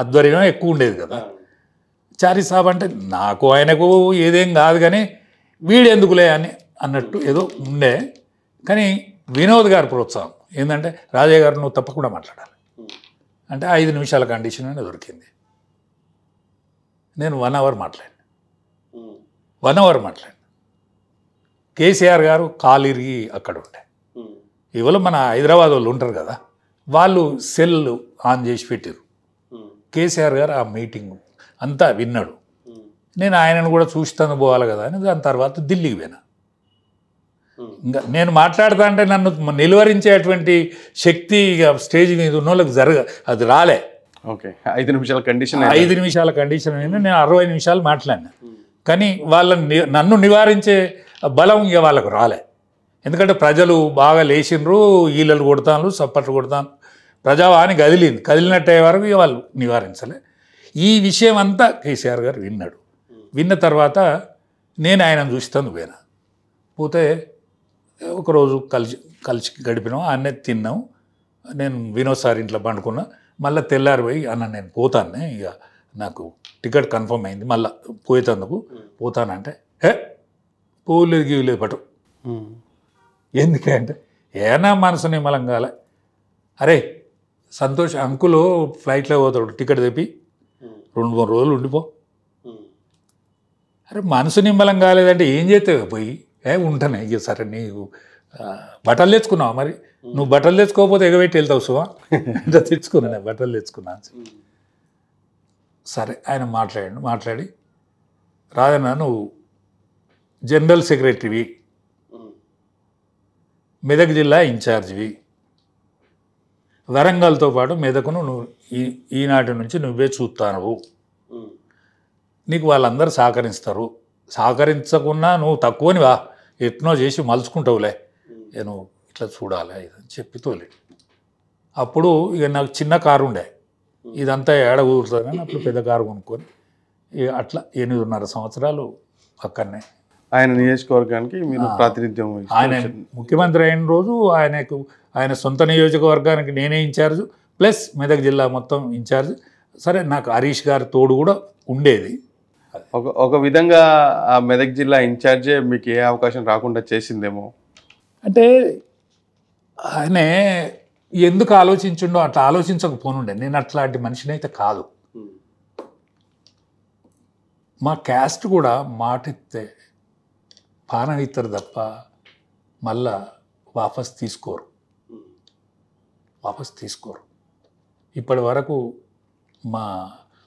ఆధ్వర్యం ఎక్కువ ఉండేది కదా. చారి సాబ్ అంటే నాకు ఆయనకు ఏదేం కాదు కానీ వీడెందుకులే అన్నట్టు ఏదో ఉండే. కానీ వినోద్ గారు ప్రోత్సాహం ఏంటంటే రాజయ్య గారు నువ్వు తప్పకుండా మాట్లాడాలి అంటే 5 నిమిషాల కండిషన్ అనేది దొరికింది. నేను 1 అవర్ మాట్లాడాను. కేసీఆర్ గారు కాలు ఇరిగి అక్కడ ఉండే. ఇవాళ మన హైదరాబాద్ వాళ్ళు ఉంటారు కదా, వాళ్ళు సెల్ ఆన్ చేసి పెట్టారు. కేసీఆర్ గారు ఆ మీటింగ్ అంతా విన్నాడు. నేను ఆయనను కూడా చూస్తాను పోవాలి కదా అని దాని తర్వాత ఢిల్లీకి పోయినా. ఇంకా నేను మాట్లాడుతా అంటే నన్ను నిలువరించేటువంటి శక్తి స్టేజ్ మీద ఉన్న వాళ్ళకి అది రాలే. ఓకే, 5 నిమిషాల కండిషన్ 5 నిమిషాల కండిషన్ మీద నేను 60 నిమిషాలు మాట్లాడినా. కానీ నన్ను నివారించే బలం ఇక వాళ్ళకు రాలే. ఎందుకంటే ప్రజలు బాగా లేచిండ్రు, ఈలలు కొడతాను, సప్పట్లు కొడతాను, ప్రజావాణి కదిలినట్టే వరకు ఇక వాళ్ళు నివారించలే. ఈ విషయం అంతా కేసీఆర్ గారు విన్నాడు. విన్న తర్వాత నేను ఆయనను చూస్తాను పోతే ఒకరోజు కలిసి గడిపినాం, అన్నే తిన్నాం. నేను వినోద్ సార్ ఇంట్లో పండుకున్నా. మళ్ళీ తెల్లారిపోయి అన్న నేను పోతాను, ఇక నాకు టికెట్ కన్ఫర్మ్ అయింది, మళ్ళీ పోయేటందుకు పోతానంటే పోలేదు గీయలేదు పటు. ఎందుకంటే ఏనా మనసు నిమ్మలం కాలే. అరే సంతోష్ అంకులు ఫ్లైట్లో పోతాడు, టికెట్ తెప్పి 2-3 రోజులు ఉండిపో. అరే మనసు నిమ్మలం కాలేదంటే ఏం చేస్తావు పోయి? ఉంటానే ఇక సరే. నీకు బట్టలు తెచ్చుకున్నావు, మరి నువ్వు బట్టలు తెచ్చుకోకపోతే ఎగబెట్టి వెళ్తావు సువా అంటే తెచ్చుకున్నా, బట్టలు తెచ్చుకున్నా. సరే ఆయన మాట్లాడి రాదన్నా నువ్వు జనరల్ సెక్రటరీవి, మెదక్ జిల్లా ఇన్ఛార్జివి, వరంగల్తో పాటు మెదకును నువ్వు ఈనాటి నుంచి నువ్వే చూస్తావు, నీకు వాళ్ళందరూ సహకరిస్తారు, సహకరించకున్నా నువ్వు తక్కువని వా ఎట్నో చేసి మలుచుకుంటావులే, నువ్వు ఇట్లా చూడాలి అని చెప్పి తోలే. అప్పుడు ఇక నాకు చిన్న కారు ఉండే, ఇదంతా ఏడ కూర్చొని అప్పుడు పెద్ద కారు కొనుక్కొని ఇక అట్లా 8.5 సంవత్సరాలు అక్కడనే. ఆయన నియోజకవర్గానికి మీరు ప్రాతినిధ్యం, ఆయన ముఖ్యమంత్రి అయిన రోజు ఆయన సొంత నియోజకవర్గానికి నేనే ఇన్ఛార్జ్, ప్లస్ మెదక్ జిల్లా మొత్తం ఇన్ఛార్జ్. సరే నాకు హరీష్ గారి తోడు కూడా ఉండేది. ఒక విధంగా ఆ మెదక్ జిల్లా ఇన్ఛార్జే మీకు ఏ అవకాశం రాకుండా చేసిందేమో. అంటే ఆయన ఎందుకు ఆలోచించిండో అట్లా ఆలోచించకపోనుండే. నేను అట్లాంటి మనిషిని అయితే కాదు. మా క్యాస్ట్ కూడా మాట ఇస్తే పానం ఇస్తారు తప్ప మళ్ళా వాపస్ తీసుకోరు. ఇప్పటి వరకు మా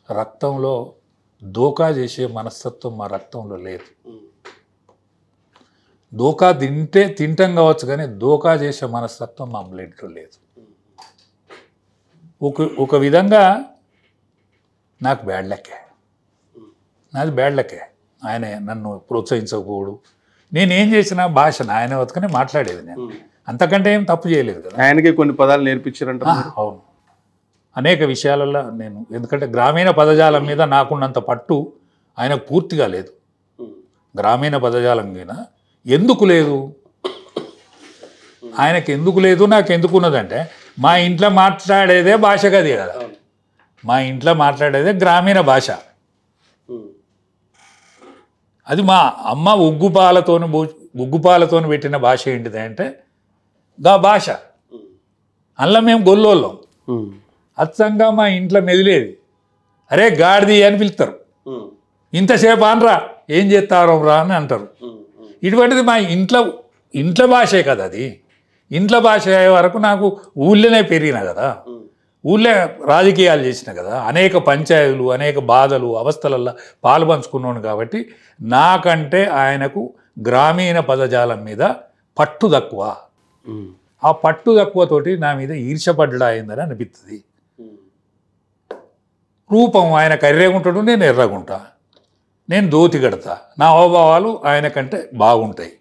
రక్తంలో దోకా చేసే మనస్తత్వం మా రక్తంలో లేదు. దోకా తింటాం కావచ్చు కానీ దోకా చేసే మనస్తత్వం మా బ్లడ్లో లేదు. ఒక విధంగా నాకు బ్యాడ్ లక్కే, నాది బ్యాడ్ లక్కే. ఆయన నన్ను ప్రోత్సహించకపోడు. నేనేం చేసిన భాషను ఆయన వతకనే మాట్లాడేది, నేను అంతకంటే ఏం తప్పు చేయలేదు కదా. ఆయనకే కొన్ని పదాలు నేర్పించారంట. అవును, అనేక విషయాలలో నేను, ఎందుకంటే గ్రామీణ పదజాలం మీద నాకున్నంత పట్టు ఆయనకు పూర్తిగా లేదు. గ్రామీణ పదజాలం మీద ఎందుకు లేదు, ఆయనకు ఎందుకు లేదు, నాకు ఎందుకు ఉన్నదంటే మా ఇంట్లో మాట్లాడేదే భాష కది కదా, మా ఇంట్లో మాట్లాడేదే గ్రామీణ భాష. అది మా అమ్మ ఉగ్గుపాలతో పెట్టిన భాష ఏంటిది అంటే గా భాష. అందులో మేము గొల్లోళ్ళం. అచ్చంగా మా ఇంట్లో మెదిలేది, అరే గాడిది అని పిలుస్తారు, ఇంతసేపు అనరా ఏం చేస్తారో రా అని అంటారు. ఇటువంటిది మా ఇంట్లో భాషే కదా అది. ఇంట్లో భాష అయ్యే వరకు నాకు ఊళ్ళోనే పెరిగిన కదా, ఊళ్ళో రాజకీయాలు చేసిన కదా, అనేక పంచాయతీలు, అనేక బాధలు, అవస్థలల్లో పాలు పంచుకున్నాను. కాబట్టి నాకంటే ఆయనకు గ్రామీణ పదజాలం మీద పట్టు తక్కువ. ఆ పట్టు తక్కువతోటి నా మీద ఈర్ష్యపడ్డా అయిందని అనిపిస్తుంది. రూపం ఆయన కర్రెగుంటాడు, నేను ఎర్రగుంటా, నేను దోతి కడతా, నా హావభావాలు ఆయన కంటే బాగుంటాయి.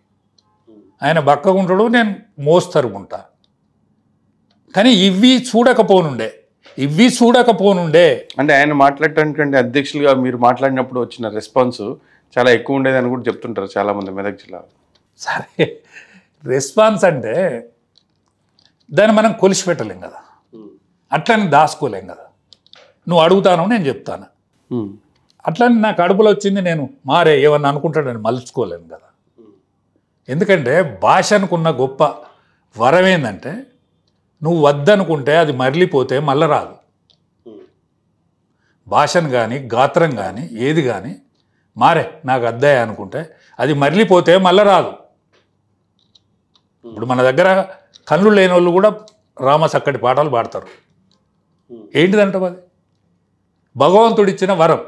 ఆయన బక్కగుంటాడు, నేను మోస్తరుగుంటా. కానీ ఇవి చూడకపోనుండే అంటే ఆయన మాట్లాడటానికంటే అధ్యక్షులుగా మీరు మాట్లాడినప్పుడు వచ్చిన రెస్పాన్స్ చాలా ఎక్కువ ఉండేదని కూడా చెప్తుంటారు చాలామంది మెదక్ జిల్లా. సరే, రెస్పాన్స్ అంటే దాన్ని మనం కొలిసి పెట్టలేం కదా, అట్లని దాచుకోలేం కదా. నువ్వు అడుగుతాను, నేను చెప్తాను. అట్లని నా కడుపులో వచ్చింది, నేను మారే ఏమన్నా అనుకుంటాడని మలుచుకోలేను కదా. ఎందుకంటే భాషనుకున్న గొప్ప వరం ఏంటంటే నువ్వు వద్దనుకుంటే అది మరలిపోతే మళ్ళీ రాదు. భాషను కానీ గాత్రం కానీ ఏది కానీ మారే నాకు అద్దాయి అనుకుంటే అది మరలిపోతే మళ్ళీ రాదు. ఇప్పుడు మన దగ్గర కళ్ళు లేని వాళ్ళు కూడా రామసక్కటి పాటలు పాడతారు. ఏంటిదంటే అది భగవంతుడిచ్చిన వరం.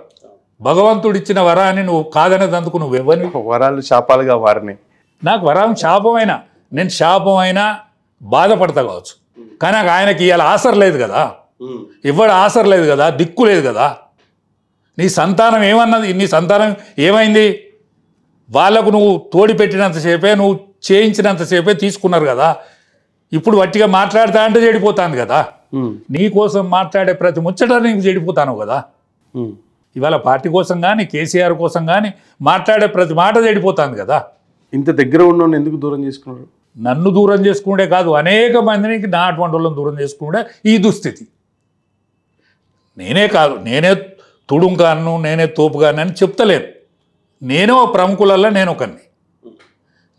భగవంతుడిచ్చిన వరాన్ని నువ్వు కాదనేదందుకు నువ్వు ఎవరిని? వరాలు శాపాలుగా వారిని. నాకు వరం శాపమైనా, నేను శాపమైనా బాధపడతా కావచ్చు, కానీ నాకు ఆయనకి ఇవాళ ఆసరు లేదు కదా, ఇవ్వడు ఆసరు లేదు కదా, దిక్కు లేదు కదా. నీ సంతానం ఏమన్నది, నీ సంతానం ఏమైంది? వాళ్ళకు నువ్వు తోడి పెట్టినంతసేపే, నువ్వు చేయించినంతసేపే తీసుకున్నారు కదా. ఇప్పుడు వట్టిగా మాట్లాడతా అంటే చెడిపోతాను కదా. నీ కోసం మాట్లాడే ప్రతి ముచ్చట నీకు చెడిపోతాను కదా. ఇవాళ పార్టీ కోసం కానీ కేసీఆర్ కోసం కానీ మాట్లాడే ప్రతి మాట చెడిపోతాను కదా. ఇంత దగ్గర ఉన్న ఎందుకు దూరం చేసుకున్నారు? నన్ను దూరం చేసుకుంటే కాదు, అనేక మందికి నా అటువంటి వాళ్ళని దూరం చేసుకుంటే ఈ దుస్థితి. నేనే కాదు, నేనే తుడుంకాను, నేనే తోపుగాను అని చెప్తలేను. నేనో ప్రముఖులల్లా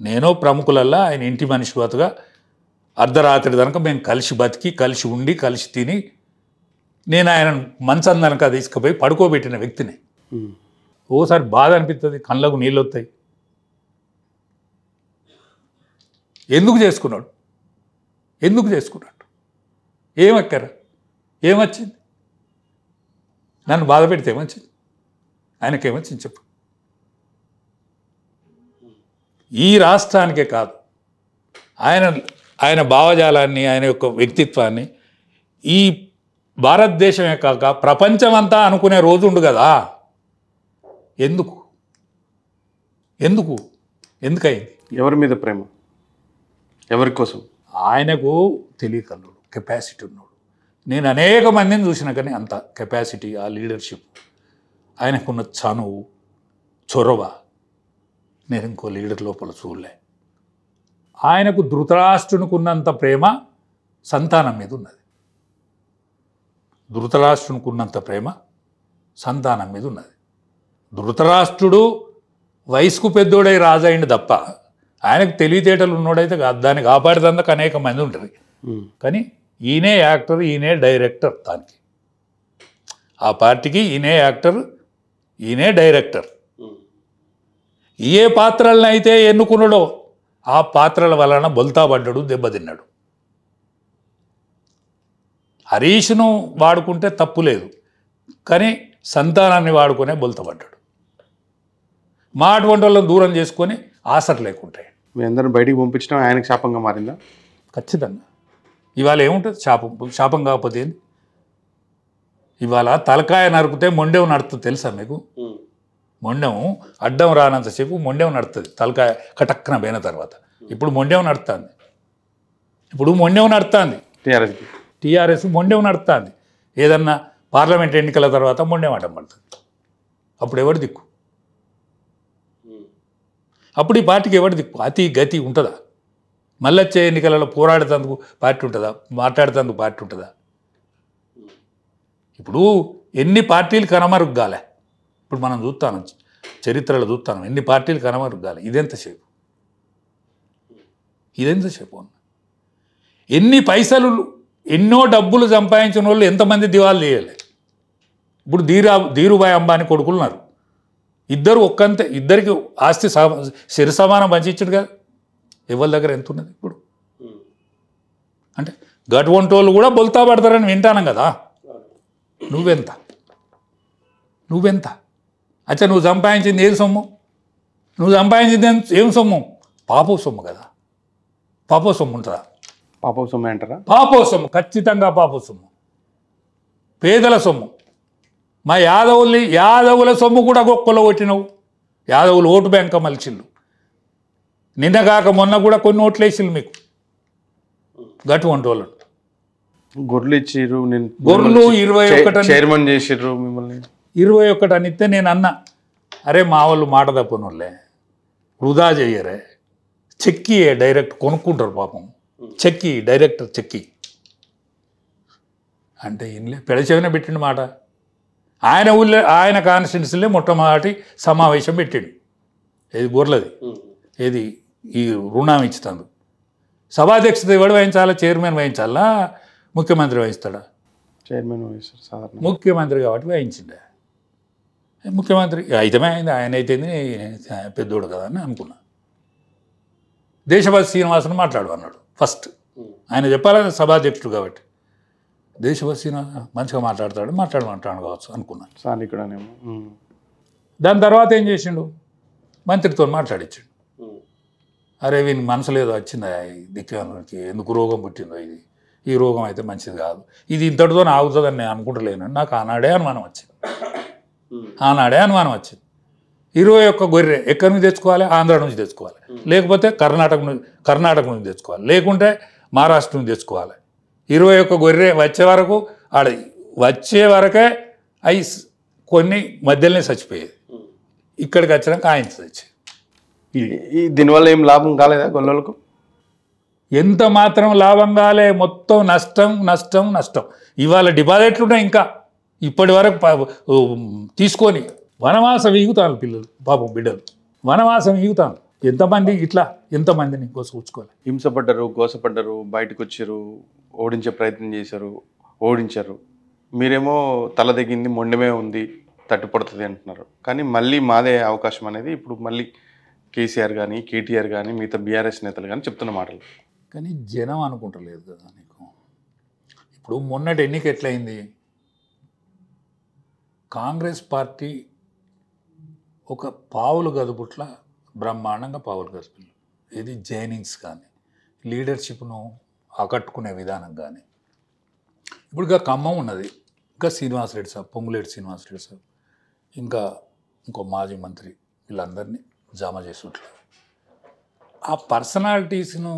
నేనో ప్రముఖులల్లా ఆయన ఇంటి మనిషి బతుగా అర్ధరాత్రి కనుక మేము కలిసి బతికి, కలిసి ఉండి, కలిసి తిని, నేను ఆయన మంచం కనుక తీసుకుపోయి పడుకోబెట్టిన వ్యక్తిని. ఓసారి బాధ అనిపిస్తుంది, కళ్ళకు నీళ్ళు వస్తాయి. ఎందుకు చేసుకున్నాడు? ఏమక్కరా? ఏమొచ్చింది? నన్ను బాధ పెడితే ఏమొచ్చింది? ఆయనకేమొచ్చింది చెప్పు. ఈ రాష్ట్రానికే కాదు, ఆయన భావజాలాన్ని, ఆయన యొక్క వ్యక్తిత్వాన్ని ఈ భారతదేశమే కాక ప్రపంచమంతా అనుకునే రోజు ఉండు కదా. ఎందుకయింది? ఎవరి మీద ప్రేమ? ఎవరి కోసం? ఆయనకు తెలియకల్లుడు, కెపాసిటీ ఉన్నాడు. నేను అనేక మందిని చూసినా కానీ అంత కెపాసిటీ, ఆ లీడర్షిప్, ఆయనకున్న చనువు, చొరవ నేను ఇంకో లీడర్ లోపల చూడలే. ఆయనకు ధృతరాష్ట్రునికున్నంత ప్రేమ సంతానం మీద ఉన్నది. ధృతరాష్ట్రుడు వయసుకు పెద్దోడై రాజైండు తప్ప ఆయనకు తెలివితేటలు ఉన్నోడైతే కాదు. దాన్ని కాపాడేందుకు అనేక మంది ఉంటుంది. కానీ ఈయనే యాక్టర్, ఈయనే డైరెక్టర్. దానికి ఆ పార్టీకి ఈయనే యాక్టర్, ఈయనే డైరెక్టర్. ఏ పాత్రలను అయితే ఎన్నుకున్నాడో ఆ పాత్రల వలన బొల్తాపడ్డాడు, దెబ్బతిన్నాడు. హరీష్ను వాడుకుంటే తప్పు లేదు, కానీ సంతానాన్ని వాడుకునే బొల్తపడ్డాడు. మా అటువంటి వాళ్ళని దూరం చేసుకొని ఆసరు లేకుంటాయి. మీ అందరిని బయటికి పంపించడం ఆయనకు శాపంగా మారిందా? ఖచ్చితంగా. ఇవాళ ఏముంటుంది? శాపం కాకపోతే ఏంది? ఇవాళ తలకాయ నరికితే మొండెం నడుతుంది తెలుసా మీకు? మొండెం అడ్డం రానంతసేపు మొండెం నడుతుంది తలకాయ కటక్కన పోయిన తర్వాత. ఇప్పుడు మొండెం నడుతుంది, టీఆర్ఎస్ మొండెం నడుతుంది. ఏదన్నా పార్లమెంట్ ఎన్నికల తర్వాత మొండెం అడ్డం పడుతుంది. అప్పుడు ఎవరి దిక్కు? అప్పుడు ఈ పార్టీకి ఎవరి దిక్కు? అతి గతి ఉంటుందా? మళ్ళీ వచ్చే ఎన్నికలలో పోరాడేందుకు పార్టీ ఉంటుందా? మాట్లాడేందుకు పార్టీ ఉంటుందా? ఇప్పుడు ఎన్ని పార్టీలు కనమరుగ్గాలే. ఇప్పుడు మనం చూస్తాను, చరిత్రలో చూస్తాను, ఎన్ని పార్టీలు కనమరుగ్గాలి. ఇదెంతసేపు ఎన్ని పైసలు, ఎన్నో డబ్బులు సంపాదించిన వాళ్ళు ఎంతమంది దివాలు చేయాలి. ఇప్పుడు ధీరుభాయ్ అంబానీ కొడుకులు ఉన్నారు, ఇద్దరికి ఆస్తి శరి సమానం పంచిచ్చాడు కదా. ఎవరి దగ్గర ఎంత ఉన్నది ఇప్పుడు? అంటే గట్వంటోళ్ళు కూడా బొల్తా పడతారని వింటాను కదా. నువ్వెంత? అచ్చా, నువ్వు సంపాదించింది ఏం సొమ్ము? ఏం సొమ్ము? పాపో సొమ్ము కదా. పాపో సొమ్ము ఉంటుందా? పాపో సొమ్ము అంటారా? పాపో సొమ్ము, ఖచ్చితంగా పాపో సొమ్ము, పేదల సొమ్ము. మా యాదవుల సొమ్ము కూడా గొప్పలో కొట్టినవు. యాదవులు ఓటు బ్యాంక్ మలిచిళ్ళు. నిన్నగాక మొన్న కూడా కొన్ని ఓట్లు వేసిళ్ళు మీకు గటువంటి వాళ్ళు. గొర్రెలు ఇచ్చిర్రు, గొర్రెలు 21 చైర్మన్ చేసిర్రు మిమ్మల్ని. 21 అనిస్తే నేను అన్నా, అరే మా వాళ్ళు మాట తప్పనోళ్ళే, వృధా చెయ్యరే, చెక్కియే డైరెక్ట్ కొనుక్కుంటారు పాపం, డైరెక్టర్ చెక్కి అంటే ఇన్లే పెడచెవిన పెట్టిండు మాట. ఆయన ఊళ్ళో ఆయన కాన్స్టిట్యున్సీలో మొట్టమొదటి సమావేశం పెట్టిండు. ఏది గొర్రెలది, ఏది ఈ రుణం ఇచ్చుతాను. సభాధ్యక్షత ఎవడు వహించాలా? చైర్మన్ వహించాలా? ముఖ్యమంత్రి వహిస్తాడా? చైర్మన్ వహిస్తారు సాధారణ. ముఖ్యమంత్రి కాబట్టి వహించిండే. ముఖ్యమంత్రి అయితమే అయింది, ఆయన అయితే పెద్దోడు కదా అని అనుకున్నా. దేశభక్తి శ్రీనివాసన్ మాట్లాడు అన్నాడు ఫస్ట్. ఆయన చెప్పాలి సభాధ్యక్షుడు కాబట్టి. దేశభక్తి శ్రీనివాస మంచిగా మాట్లాడు కావచ్చు అనుకున్నాను. దాని తర్వాత ఏం చేసిండు? మంత్రితో మాట్లాడించాడు. అరే వీని మనసులో ఏదో వచ్చిందా, దిక్కి ఎందుకు రోగం పుట్టిందో, ఈ రోగం అయితే మంచిది కాదు, ఇది ఇంతటితో ఆగుతుందని నేను అనుకుంటలేను. నాకు ఆనాడే అనుమానం వచ్చింది. 21 గొర్రె ఎక్కడి నుంచి తెచ్చుకోవాలి? ఆంధ్ర నుంచి తెచ్చుకోవాలి, లేకపోతే కర్ణాటక నుంచి తెచ్చుకోవాలి, లేకుంటే మహారాష్ట్ర నుంచి తెచ్చుకోవాలి. 21 గొర్రె వచ్చే వరకే అవి కొన్ని మధ్యలోనే చచ్చిపోయేది. ఇక్కడికి వచ్చినాక ఆయన చచ్చి. దీనివల్ల ఏం లాభం కాలేదా గొల్లలకు? ఎంత మాత్రం లాభం కాలే, మొత్తం నష్టం. ఇవాళ డిపాజిట్లు ఉన్నాయి, ఇంకా ఇప్పటి వరకు తీసుకొని వనవాసం ఈగుతాను పిల్లలు, పాపం బిడ్డలు వనవాసం ఈగుతాను. ఎంతమందిని కోసుకొచ్చుకోవాలి. హింసపడ్డారు, గోసపడ్డారు, బయటకు వచ్చారు, ఓడించే ప్రయత్నం చేశారు, ఓడించారు. మీరేమో తల దిగింది, మొండమే ఉంది, తట్టుపడుతుంది అంటున్నారు. కానీ మళ్ళీ మాదే అవకాశం అనేది ఇప్పుడు మళ్ళీ కేసీఆర్ కానీ, కేటీఆర్ కానీ, మిగతా బీఆర్ఎస్ నేతలు కానీ చెప్తున్న మాటలు. కానీ జనం అనుకుంటలేదు కదా నీకు. ఇప్పుడు మొన్నటి ఎన్నిక ఎట్లయింది? కాంగ్రెస్ పార్టీ ఒక పావులు గదుపుట్ల బ్రహ్మాండంగా పావులు గదుపులు, ఇది జైనింగ్స్ కానీ లీడర్షిప్ను ఆకట్టుకునే విధానం కానీ. ఇప్పుడు ఇంకా ఖమ్మం ఉన్నది, ఇంకా శ్రీనివాసరెడ్డి సాబ్, పొంగులేటి శ్రీనివాసరెడ్డి సాబ్, ఇంకా ఇంకో మాజీ మంత్రి, వీళ్ళందరినీ జమ చేసుట్లా ఆ పర్సనాలిటీస్ను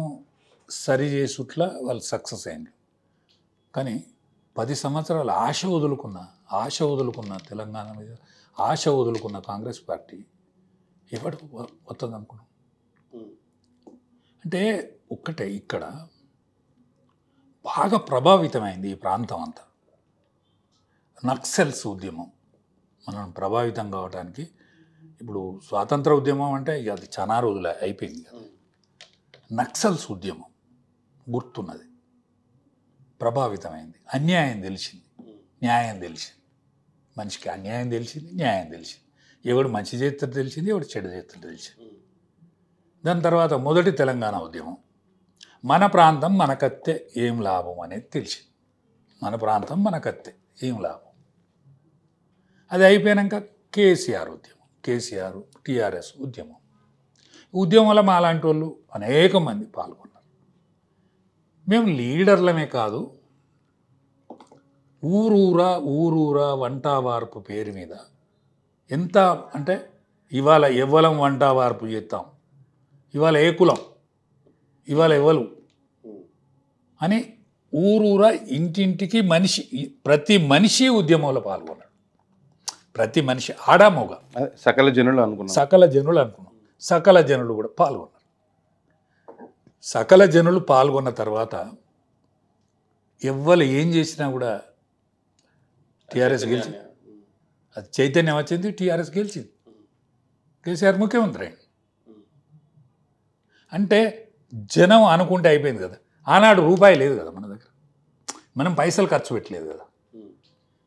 సరి చేసుట్లా వాళ్ళు సక్సెస్ అయింది. కానీ 10 సంవత్సరాలు ఆశ వదులుకున్న తెలంగాణ మీద ఆశ వదులుకున్న కాంగ్రెస్ పార్టీ ఎవడు వస్తుంది అనుకున్నాం. అంటే ఒక్కటే ఇక్కడ బాగా ప్రభావితమైంది ఈ ప్రాంతం అంతా. నక్సల్స్ ఉద్యమం మనం ప్రభావితం కావడానికి, ఇప్పుడు స్వాతంత్ర ఉద్యమం అంటే ఇక అది చాలా రోజులు అయిపోయింది కదా. నక్సల్స్ ఉద్యమం గుర్తున్నది, ప్రభావితమైంది. అన్యాయం తెలిసింది, న్యాయం తెలిసింది. మనిషికి అన్యాయం తెలిసింది, న్యాయం తెలిసింది. ఎవడు మంచి చేస్తాడు తెలిసింది, ఎవడు చెడు చేస్తాడు తెలిసింది. దాని తర్వాత మొదటి తెలంగాణ ఉద్యమం, మన ప్రాంతం మనకత్తే ఏం లాభం అనేది తెలిసింది. మన ప్రాంతం మనకత్తే ఏం లాభం. అది అయిపోయాక కేసీఆర్ ఉద్యమం, టీఆర్ఎస్ ఉద్యమంలో మా లాంటి వాళ్ళు అనేక మంది పాల్గొన్నారు. మేము లీడర్లమే కాదు, ఊరూరా వంట వార్పు పేరు మీద ఎంత అంటే ఇవాళ ఎవ్వలం వంట వార్పు చేస్తాం, ఇవాళ ఏ కులం, ఇవాళ ఎవ్వలు అని ఊరూరా ఇంటింటికి ప్రతి మనిషి ఉద్యమంలో పాల్గొన్నాడు. ప్రతి మనిషి ఆడామోగా సకల జనులు అనుకున్నాం. సకల జనులు కూడా పాల్గొన్నారు. సకల జనులు పాల్గొన్న తర్వాత ఎవ్వరు ఏం చేసినా కూడా టీఆర్ఎస్ గెలిచింది. అది చైతన్యం వచ్చింది, టీఆర్ఎస్ గెలిచింది, కేసీఆర్ ముఖ్యమంత్రి అయింది. అంటే జనం అనుకుంటే అయిపోయింది కదా. ఆనాడు రూపాయి లేదు కదా మన దగ్గర, మనం పైసలు ఖర్చు పెట్టలేదు కదా.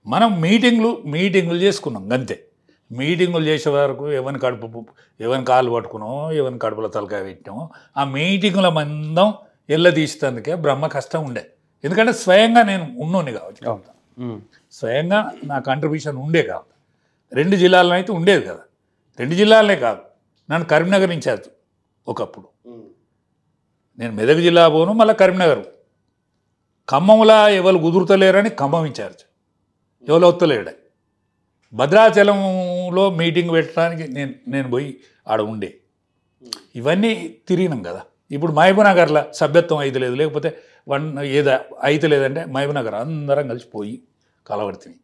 మనం మీటింగులు చేసుకున్నాం అంతే. మీటింగులు చేసే వరకు ఎవరిని కాళ్ళు పట్టుకున్నాం, ఎవరిని కడుపులో తలకాయ పెట్టినాం. ఆ మీటింగుల మందం తీసేందుకే బ్రహ్మ కష్టం ఉండే. ఎందుకంటే స్వయంగా నేను ఉన్నోని కావచ్చు, స్వయంగా నా కాంట్రిబ్యూషన్ ఉండే కాదు. 2 జిల్లాల్లో అయితే ఉండేది కదా. 2 జిల్లాలనే కాదు, నన్ను కరీంనగర్ ఇన్ఛార్జ్ ఒకప్పుడు. నేను మెదక్ జిల్లా పోను, మళ్ళీ కరీంనగర్. ఖమ్మంలో ఎవరు కుదురుతలేరని ఖమ్మం ఇన్ఛార్జ్, ఎవరు వస్తలేడు. భద్రాచలంలో మీటింగ్ పెట్టడానికి నేను పోయి ఆడ ఉండే. ఇవన్నీ తిరిగినాం కదా. ఇప్పుడు మహబూబ్నగర్లో సభ్యత్వం అయితే లేదు, లేకపోతే ఏదో అయితే లేదంటే మహబూబ్నగర్ అందరం కలిసిపోయి కలవడుతుంది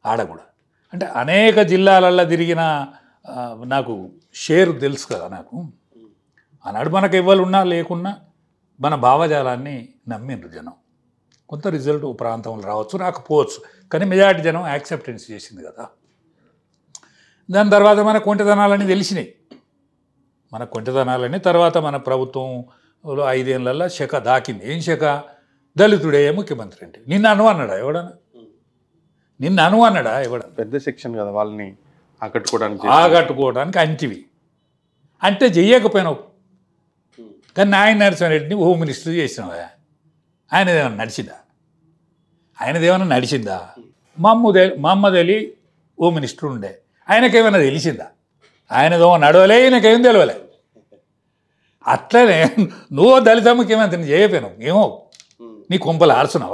ఆడ కూడా. అంటే అనేక జిల్లాలల్లో తిరిగిన నాకు షేర్ తెలుసు కదా నాకు. ఆనాడు మనకు ఇవ్వాలన్నా లేకున్నా మన భావజాలాన్ని నమ్మిండ్రు జనం. కొంత రిజల్ట్ ప్రాంతంలో రావచ్చు, రాకపోవచ్చు, కానీ మెజారిటీ జనం యాక్సెప్టెన్స్ చేసింది కదా. దాని తర్వాత మన కొంటెదనాలని తెలిసినాయి. తర్వాత మన ప్రభుత్వంలో 5 ఏళ్ళల్లో శక దాకింది. ఏం శక? దళితుడే ముఖ్యమంత్రి అంటే. నిన్ను అన్నాడా ఎవడన్నా? పెద్ద సెక్షన్ కదా, వాళ్ళని ఆకట్టుకోవడానికి అంటివి అంటే చెయ్యకపోయినావు. కానీ నాయన నరసింహారెడ్డిని హోమ్ మినిస్టర్ చేసినావా? ఆయనదేమన్నా నడిచిందా? మహమ్మద్ అలీ హోమ్ మినిస్టర్ ఉండే, ఆయనకేమైనా తెలిసిందా? ఆయనదో నడవలే, ఈయనకేం తెలియలే. అట్లనే నువ్వు దళిత ముఖ్యమంత్రిని చేయకపోయినావు. ఏమో నీ కొంపలు ఆర్చున్నా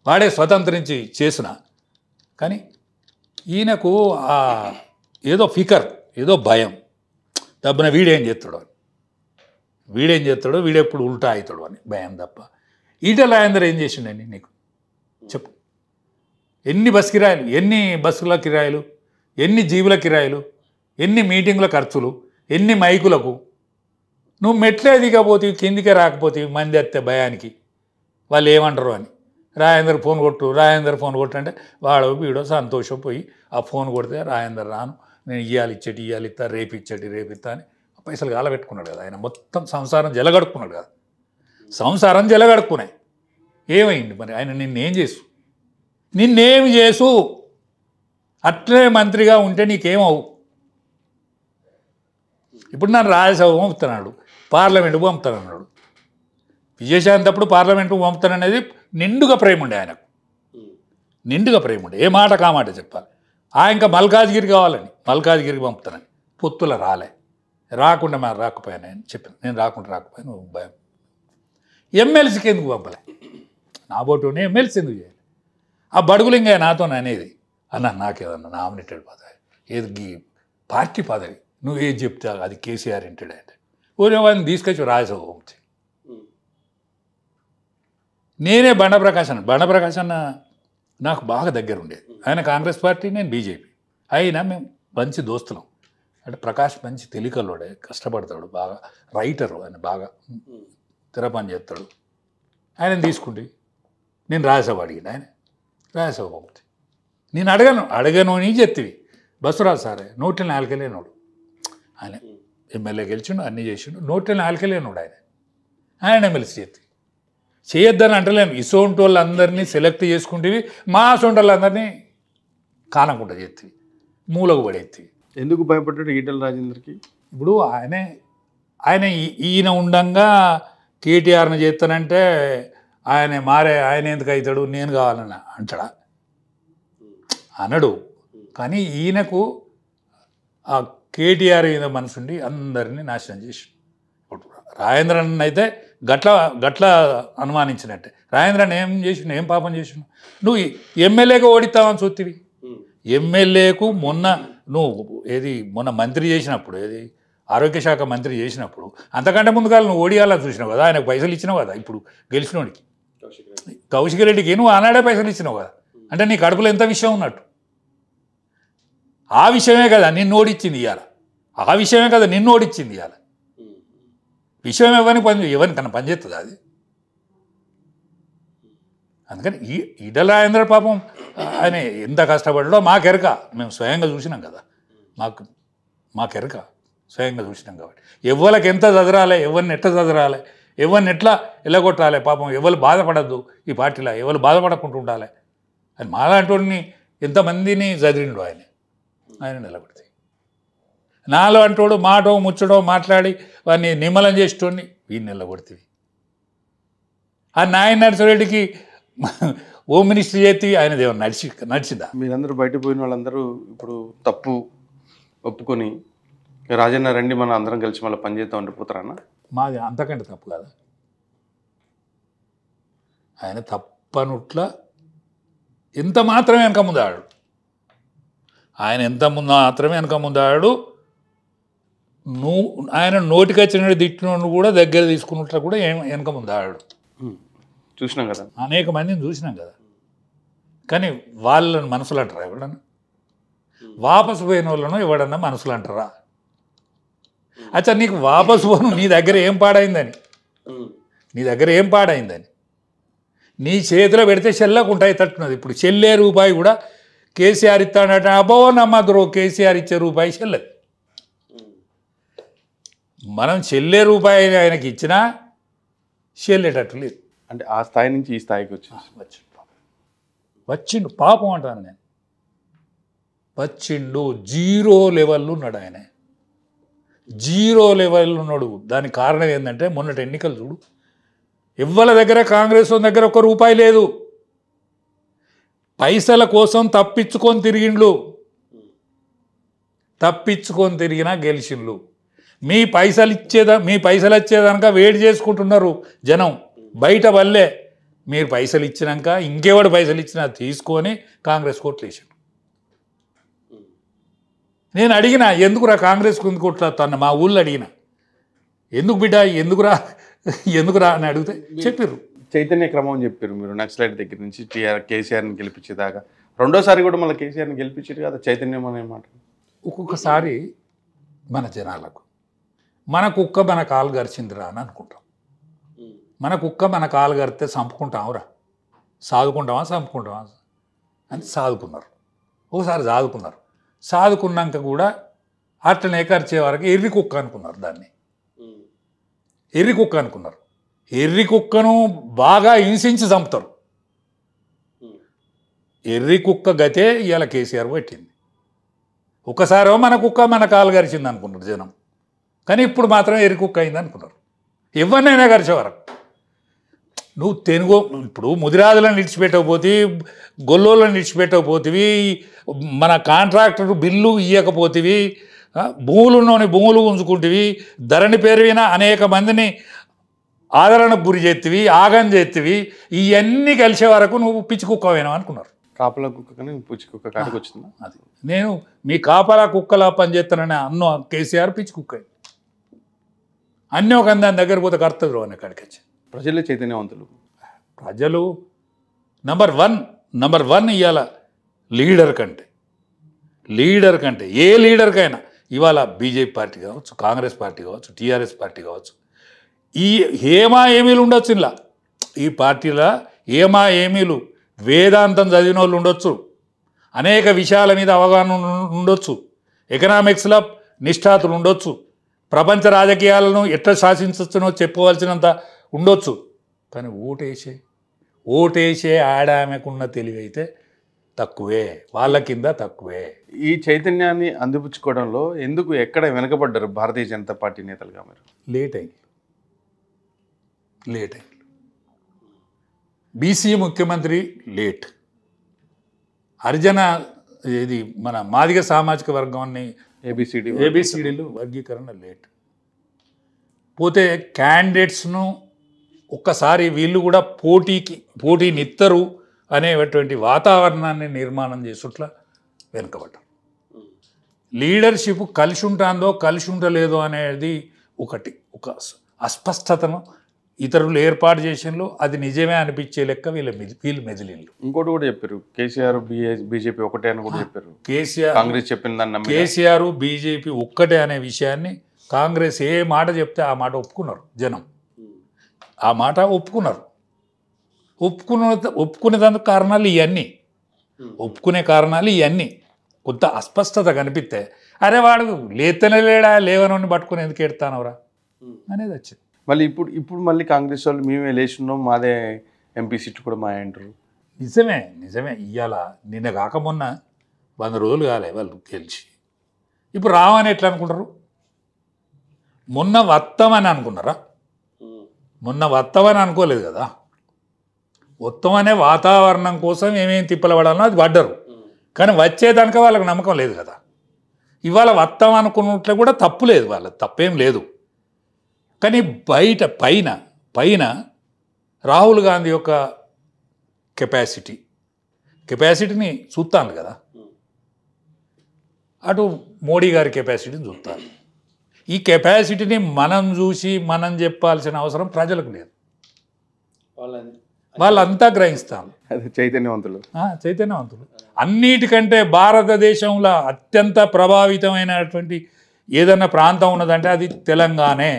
వాడే స్వతంత్రించి చేసిన. కానీ ఈయనకు ఏదో ఫికర్, ఏదో భయం. దబ్బున వీడేం చేస్తాడో వీడెప్పుడు ఉల్టా అవుతాడు అని భయం తప్ప. ఈటెల రాజేందర్ ఏం చేసిండని నీకు చెప్పు. ఎన్ని బస్సుల కిరాయిలు, ఎన్ని జీవుల కిరాయిలు, ఎన్ని మీటింగుల ఖర్చులు, ఎన్ని మైకులకు. నువ్వు మెట్లే దిగపోతే కిందికే రాకపోతే మంది వస్తే భయానికి వాళ్ళు ఏమంటారు అని. రాజేందర్ ఫోన్ కొట్టు అంటే వాడు వీడో సంతోషం పోయి ఆ ఫోన్ కొడితే రాజేందర్ రాను, నేను ఇయ్యాలిస్తా, రేపిస్తా అని పైసలు గాలబెట్టుకున్నాడు కదా. ఆయన మొత్తం సంసారం జలగడుక్కున్నాడు కదా. ఏమైంది మరి? ఆయన నిన్నేమి చేసు అట్లే మంత్రిగా ఉంటే నీకేమవు? ఇప్పుడు నన్ను రాజ్యసభ పంపుతున్నాడు, పార్లమెంటు పంపుతానన్నాడు. విజయశాంతి అప్పుడు పార్లమెంటు పంపుతాననేది నిండుగా ప్రేమ ఉండే ఆయనకు, ఏ మాట కామాట చెప్పాలి. ఇంకా మల్కాజ్గిరి కావాలని మల్కాజ్గిరికి పంపుతానని పొత్తుల రాకుండా రాకపోయాను అని చెప్పాను. నేను రాకపోయాను భయం. ఎమ్మెల్సీకి ఎందుకు పంపలే? నా బోటుని ఎమ్మెల్సీ ఎందుకు చేయాలి? ఆ బడుగులింగా నాతో అనేది అన్న నాకేదన్నా నామినేటెడ్ పదవి, ఏది పార్టీ పదవి, నువ్వు ఏది చెప్తే అది కేసీఆర్ ఇంటెడ్ అంటే వాడిని తీసుకొచ్చి రాజ్యసభ పంపించి. నేనే బండప్రకాశ్ అన్న నాకు బాగా దగ్గర ఉండేది. ఆయన కాంగ్రెస్ పార్టీ, నేను బీజేపీ. అయినా మేము మంచి దోస్తులం. అంటే ప్రకాష్ మంచి తెలికలోడే, కష్టపడతాడు, బాగా రైటరు, ఆయన బాగా తెరపని చేస్తాడు. ఆయన తీసుకుంటే నేను రాజ్యసభ అడిగింది, ఆయన రాజ్యసభ పంపుతుంది. నేను అడగను అని చెప్తివి. బస్సురాజు సారే 104 లేనోడు ఆయన. ఎమ్మెల్యే గెలిచిండు, అన్నీ చేసిండు. 104 లేనోడు ఆయన ఎమ్మెల్సీ చేయొద్దని అంటలేను. ఇసోంటి వాళ్ళందరినీ సెలెక్ట్ చేసుకుంటేవి, మా అసోంటి వాళ్ళందరినీ కానకుండా చేతివి, మూలకు పడేతివి. ఎందుకు భయపడ్డాడు ఈటెల రాజేందర్కి? ఇప్పుడు ఆయన ఈయన ఉండంగా కేటీఆర్ని చేస్తానంటే ఆయన ఎందుకు అవుతాడు, నేను కావాలని అంటాడా? అనడు. కానీ ఈయనకు ఆ కేటీఆర్ మీద మనసుండి అందరినీ నాశనం చేసి. ఇప్పుడు రాజేంద్రన్ అయితే గట్ల అనుమానించినట్టే. రాజేంద్రని ఏం చేసిన, ఏం పాపం చేసిన? నువ్వు ఎమ్మెల్యేగా ఓడిస్తావని చూతివి. ఎమ్మెల్యేకు మొన్న మంత్రి చేసినప్పుడు, ఆరోగ్య శాఖ మంత్రి చేసినప్పుడు అంతకంటే ముందుగా నువ్వు ఓడియాలని చూసినావు కదా, ఆయనకు పైసలు ఇచ్చినావు కదా. ఇప్పుడు గెలిచినోడికి కౌశిక్ రెడ్డికి నువ్వు ఆనాడే పైసలు ఇచ్చినావు కదా. అంటే నీ కడుపులో ఎంత విషయం ఉన్నట్టు. ఆ విషయమే కదా నిన్ను ఓడిచ్చింది ఇవాళ. ఆ విషయమే కదా నిన్ను ఓడిచ్చింది ఇవాళ. విషయం ఎవరికన్నా పనిచేస్తుంది అది. అందుకని ఈటల రాజేందర్ పాపం ఆయన ఎంత కష్టపడ్డాడో మాకెరక, మేము స్వయంగా చూసినాం కదా. మాకెరక స్వయంగా చూసినాం కాబట్టి ఎవరికి ఎంత చదరాలి, ఎవరిని ఎట్లా చదరాలి, ఎవరిని ఎట్లా ఎల్లగొట్టాలి, పాపం ఎవరు బాధపడద్దు ఈ పార్టీలో, ఎవరు బాధపడకుండా ఉండాలి అని మాలాంటి ఎంతమందిని చదివిండు ఆయన నిలబడితే. నాలో అంటోడు మాటో ముచ్చడో మాట్లాడి వాడిని నిమ్మలం చేసేటోడిని వీడిని నిలబడుతుంది. ఆ నాయన నర్సిరెడ్డికి హోమ్ మినిస్టర్ చేతి ఆయన ఏమన్నా నడిచిందా? మీరందరూ బయట పోయిన వాళ్ళందరూ ఇప్పుడు తప్పు ఒప్పుకొని రాజన్న రండి మనం అందరం కలిసి మళ్ళీ పనిచేద్దాం ఉండిపోతారన్న. మాది అంతకంటే తప్పు కదా. ఆయన తప్పనుట్ల ఎంత మాత్రమే వెనక ముందాడు. ఆయన ఎంత మాత్రమే వెనక ముందాడు. ఆయన నోటికి వచ్చిన తిట్టినోడు కూడా దగ్గర తీసుకున్నట్లు కూడా వెనక ముందాడు. చూసినాం కదా, అనేక మందిని చూసినాం కదా. కానీ వాళ్ళని మనసులు అంటారా ఎవడన్నా? వాపసు పోయిన వాళ్ళను ఎవడన్నా మనసులు అంటారా? అచ్చా, నీకు వాపసు పోను నీ దగ్గర ఏం పాడైందని, నీ చేతిలో పెడితే చెల్లకుంటాయి తట్టున్నది. ఇప్పుడు చెల్లే రూపాయి కూడా కేసీఆర్ ఇస్తాడట. అబ్బో నమ్మద్రో, కేసీఆర్ ఇచ్చే రూపాయి చెల్లది. మనం చెల్లే రూపాయి ఆయనకి ఇచ్చినా చెల్లేటట్టు లేదు. అంటే ఆ స్థాయి నుంచి ఈ స్థాయికి వచ్చిండు పాపం అంటాను నేను. వచ్చిండు, జీరో లెవెల్లో ఉన్నాడు ఆయన. జీరో లెవెల్లో ఉన్నాడు. దానికి కారణం ఏంటంటే మొన్నటి ఎన్నికలు చూడు, ఎవ్వరి దగ్గర కాంగ్రెస్ దగ్గర ఒక్క రూపాయి లేదు. పైసల కోసం తప్పించుకొని తిరిగినా గెలిచిండ్లు. మీ పైసలు వచ్చేదాక వెయిట్ చేసుకుంటున్నారు జనం బయట వల్లే. మీరు పైసలు ఇచ్చినాక ఇంకెవడు పైసలు ఇచ్చినా తీసుకొని కాంగ్రెస్ కోట్లు వేసాడు. నేను అడిగినా, ఎందుకురా కాంగ్రెస్ కుంది కొట్లాడుతాను, మా ఊళ్ళో అడిగిన, ఎందుకు బిడ్డ ఎందుకురా అని అడిగితే చెప్పారు చైతన్య క్రమం చెప్పారు. మీరు నక్సలైట్ దగ్గర నుంచి కేసీఆర్ని గెలిపించేదాకా రెండోసారి కూడా మళ్ళీ కేసీఆర్ని గెలిపించారు కదా. చైతన్యం అనే మాట ఒక్కొక్కసారి మన జనాలకు మన కుక్క మన కాలు గరిచిందిరా అని అనుకుంటాం. మన కుక్క మన కాలు గరితే చంపుకుంటాంరా, చంపుకుంటామా అని సాదుకున్నారు. ఒకసారి సాదుకున్నాక కూడా అట్లనే కరిచే వరకు ఎర్రి కుక్క అనుకున్నారు. దాన్ని ఎర్రి కుక్కను బాగా హింసించి చంపుతారు. ఎర్రి కుక్క గతే ఇవాళ కేసీఆర్ పట్టింది. ఒకసారో మన కుక్క మన కాలు గరిచింది అనుకున్నారు జనం, కానీ ఇప్పుడు మాత్రం ఎర్రి కుక్క అయింది అనుకున్నారు. ఎవరినైనా గరిచే వరకు నువ్వు ఇప్పుడు ముదిరాజులను విడిచిపెట్టకపోతే, గొల్లోళ్ళని విడిచిపెట్టకపోతే, మన కాంట్రాక్టర్ బిల్లు ఇవ్వకపోతే, భూములు ఉంచుకుంటేవి, ధరణి పేరువిన అనేక మందిని ఆదరణకు గురి చేతివి, ఆగం చేతివి, ఇవన్నీ కలిసే వరకు నువ్వు పిచ్చి కుక్కవేనా అనుకున్నారు. కాపలా కుక్క కానీ పిచ్చి కుక్క కాడికి వచ్చిందా? అది నేను మీ కాపలా కుక్కలా పనిచేస్తానని అన్న కేసీఆర్ పిచ్చి కుక్క అన్నీ ఒక దాని దగ్గర పోతే కర్తవ్యం అనే కాడికి వచ్చి. ప్రజలే చైతన్యవంతులు. ప్రజలు నంబర్ వన్ ఇవాళ లీడర్ కంటే ఏ లీడర్కైనా ఇవాళ బీజేపీ పార్టీ కావచ్చు, కాంగ్రెస్ పార్టీ కావచ్చు, టీఆర్ఎస్ పార్టీ కావచ్చు, ఈ ఏమీలు ఉండొచ్చు. ఇలా ఈ పార్టీలో ఏమీలు వేదాంతం చదివిన వాళ్ళు ఉండొచ్చు, అనేక విషయాల మీద అవగాహన ఉండొచ్చు, ఎకనామిక్స్లో నిష్ఠాతులు ఉండొచ్చు, ప్రపంచ రాజకీయాలను ఎట్లా శాసించవచ్చునో చెప్పుకోవాల్సినంత ఉండొచ్చు. కానీ ఓటేసే ఆడామెకున్న తెలివైతే తక్కువే, వాళ్ళ కింద తక్కువే. ఈ చైతన్యాన్ని అందిపుచ్చుకోవడంలో ఎందుకు ఎక్కడ వెనకబడ్డారు భారతీయ జనతా పార్టీ నేతలుగా? మీరు లేట్ అయింది. బీసీ ముఖ్యమంత్రి లేట్, హరిజన ఇది మన మాదిగ సామాజిక వర్గాన్ని ఏబిసిడీలు వర్గీకరణ లేట్, పోతే క్యాండిడేట్స్ను ఒక్కసారి వీళ్ళు కూడా పోటీనిత్తరు అనేటువంటి వాతావరణాన్ని నిర్మాణం చేసుట్లా వెనుకబడ్డారు. లీడర్షిప్ కలిసి ఉంటుందో కలిసి ఉండలేదో అనేది ఒక అస్పష్టతను ఇతరులు ఏర్పాటు చేసినలో అది నిజమే అనిపించే లెక్క వీళ్ళు మెదిలిండ్రు. ఇంకోటి కూడా చెప్పారు, కేసీఆర్ బీజేపీ ఒకటే అని కూడా చెప్పారు. కాంగ్రెస్ చెప్పిన దాన్ని కేసీఆర్ బీజేపీ ఒక్కటే అనే విషయాన్ని కాంగ్రెస్ ఏ మాట చెప్తే ఆ మాట ఒప్పుకున్నారు జనం. ఆ మాట ఒప్పుకున్నారు. ఒప్పుకునేందుకు కారణాలు ఇవన్నీ, ఒప్పుకునే కారణాలు ఇవన్నీ. కొంత అస్పష్టత కనిపిస్తే అరే వాడు లేతనే లేడా లేవనని పట్టుకుని ఎందుకు ఎడతానవరా అనేది వచ్చింది. మళ్ళీ ఇప్పుడు మళ్ళీ కాంగ్రెస్ వాళ్ళు మేమే లేచున్నాం, మాదే ఎంపీ సీట్లు కూడా మా అంటారు. నిజమే ఇవాళ నిన్న కాక మొన్న 100 రోజులు కాలే వాళ్ళు గెలిచి. ఇప్పుడు రావని ఎట్లా అనుకుంటారు? మొన్న వస్తామని అనుకున్నారా? మొన్న వస్తామని అనుకోలేదు కదా. వస్తామనే వాతావరణం కోసం ఏమేమి తిప్పలపడాలో అది పడ్డరు. కానీ వచ్చేదానిక వాళ్ళకి నమ్మకం లేదు కదా. ఇవాళ వస్తాం అనుకున్నట్లు కూడా తప్పు లేదు, వాళ్ళ తప్పేం లేదు. కానీ పైన రాహుల్ గాంధీ యొక్క కెపాసిటీని చూస్తాను కదా, అటు మోడీ గారి కెపాసిటీని చూస్తాను. ఈ కెపాసిటీని మనం చూసి మనం చెప్పాల్సిన అవసరం ప్రజలకు లేదు. వాళ్ళంతా గ్రహిస్తాను. చైతన్యవంతులు. అన్నిటికంటే భారతదేశంలో అత్యంత ప్రభావితమైనటువంటి ఏదన్నా ప్రాంతం ఉన్నదంటే అది తెలంగాణే.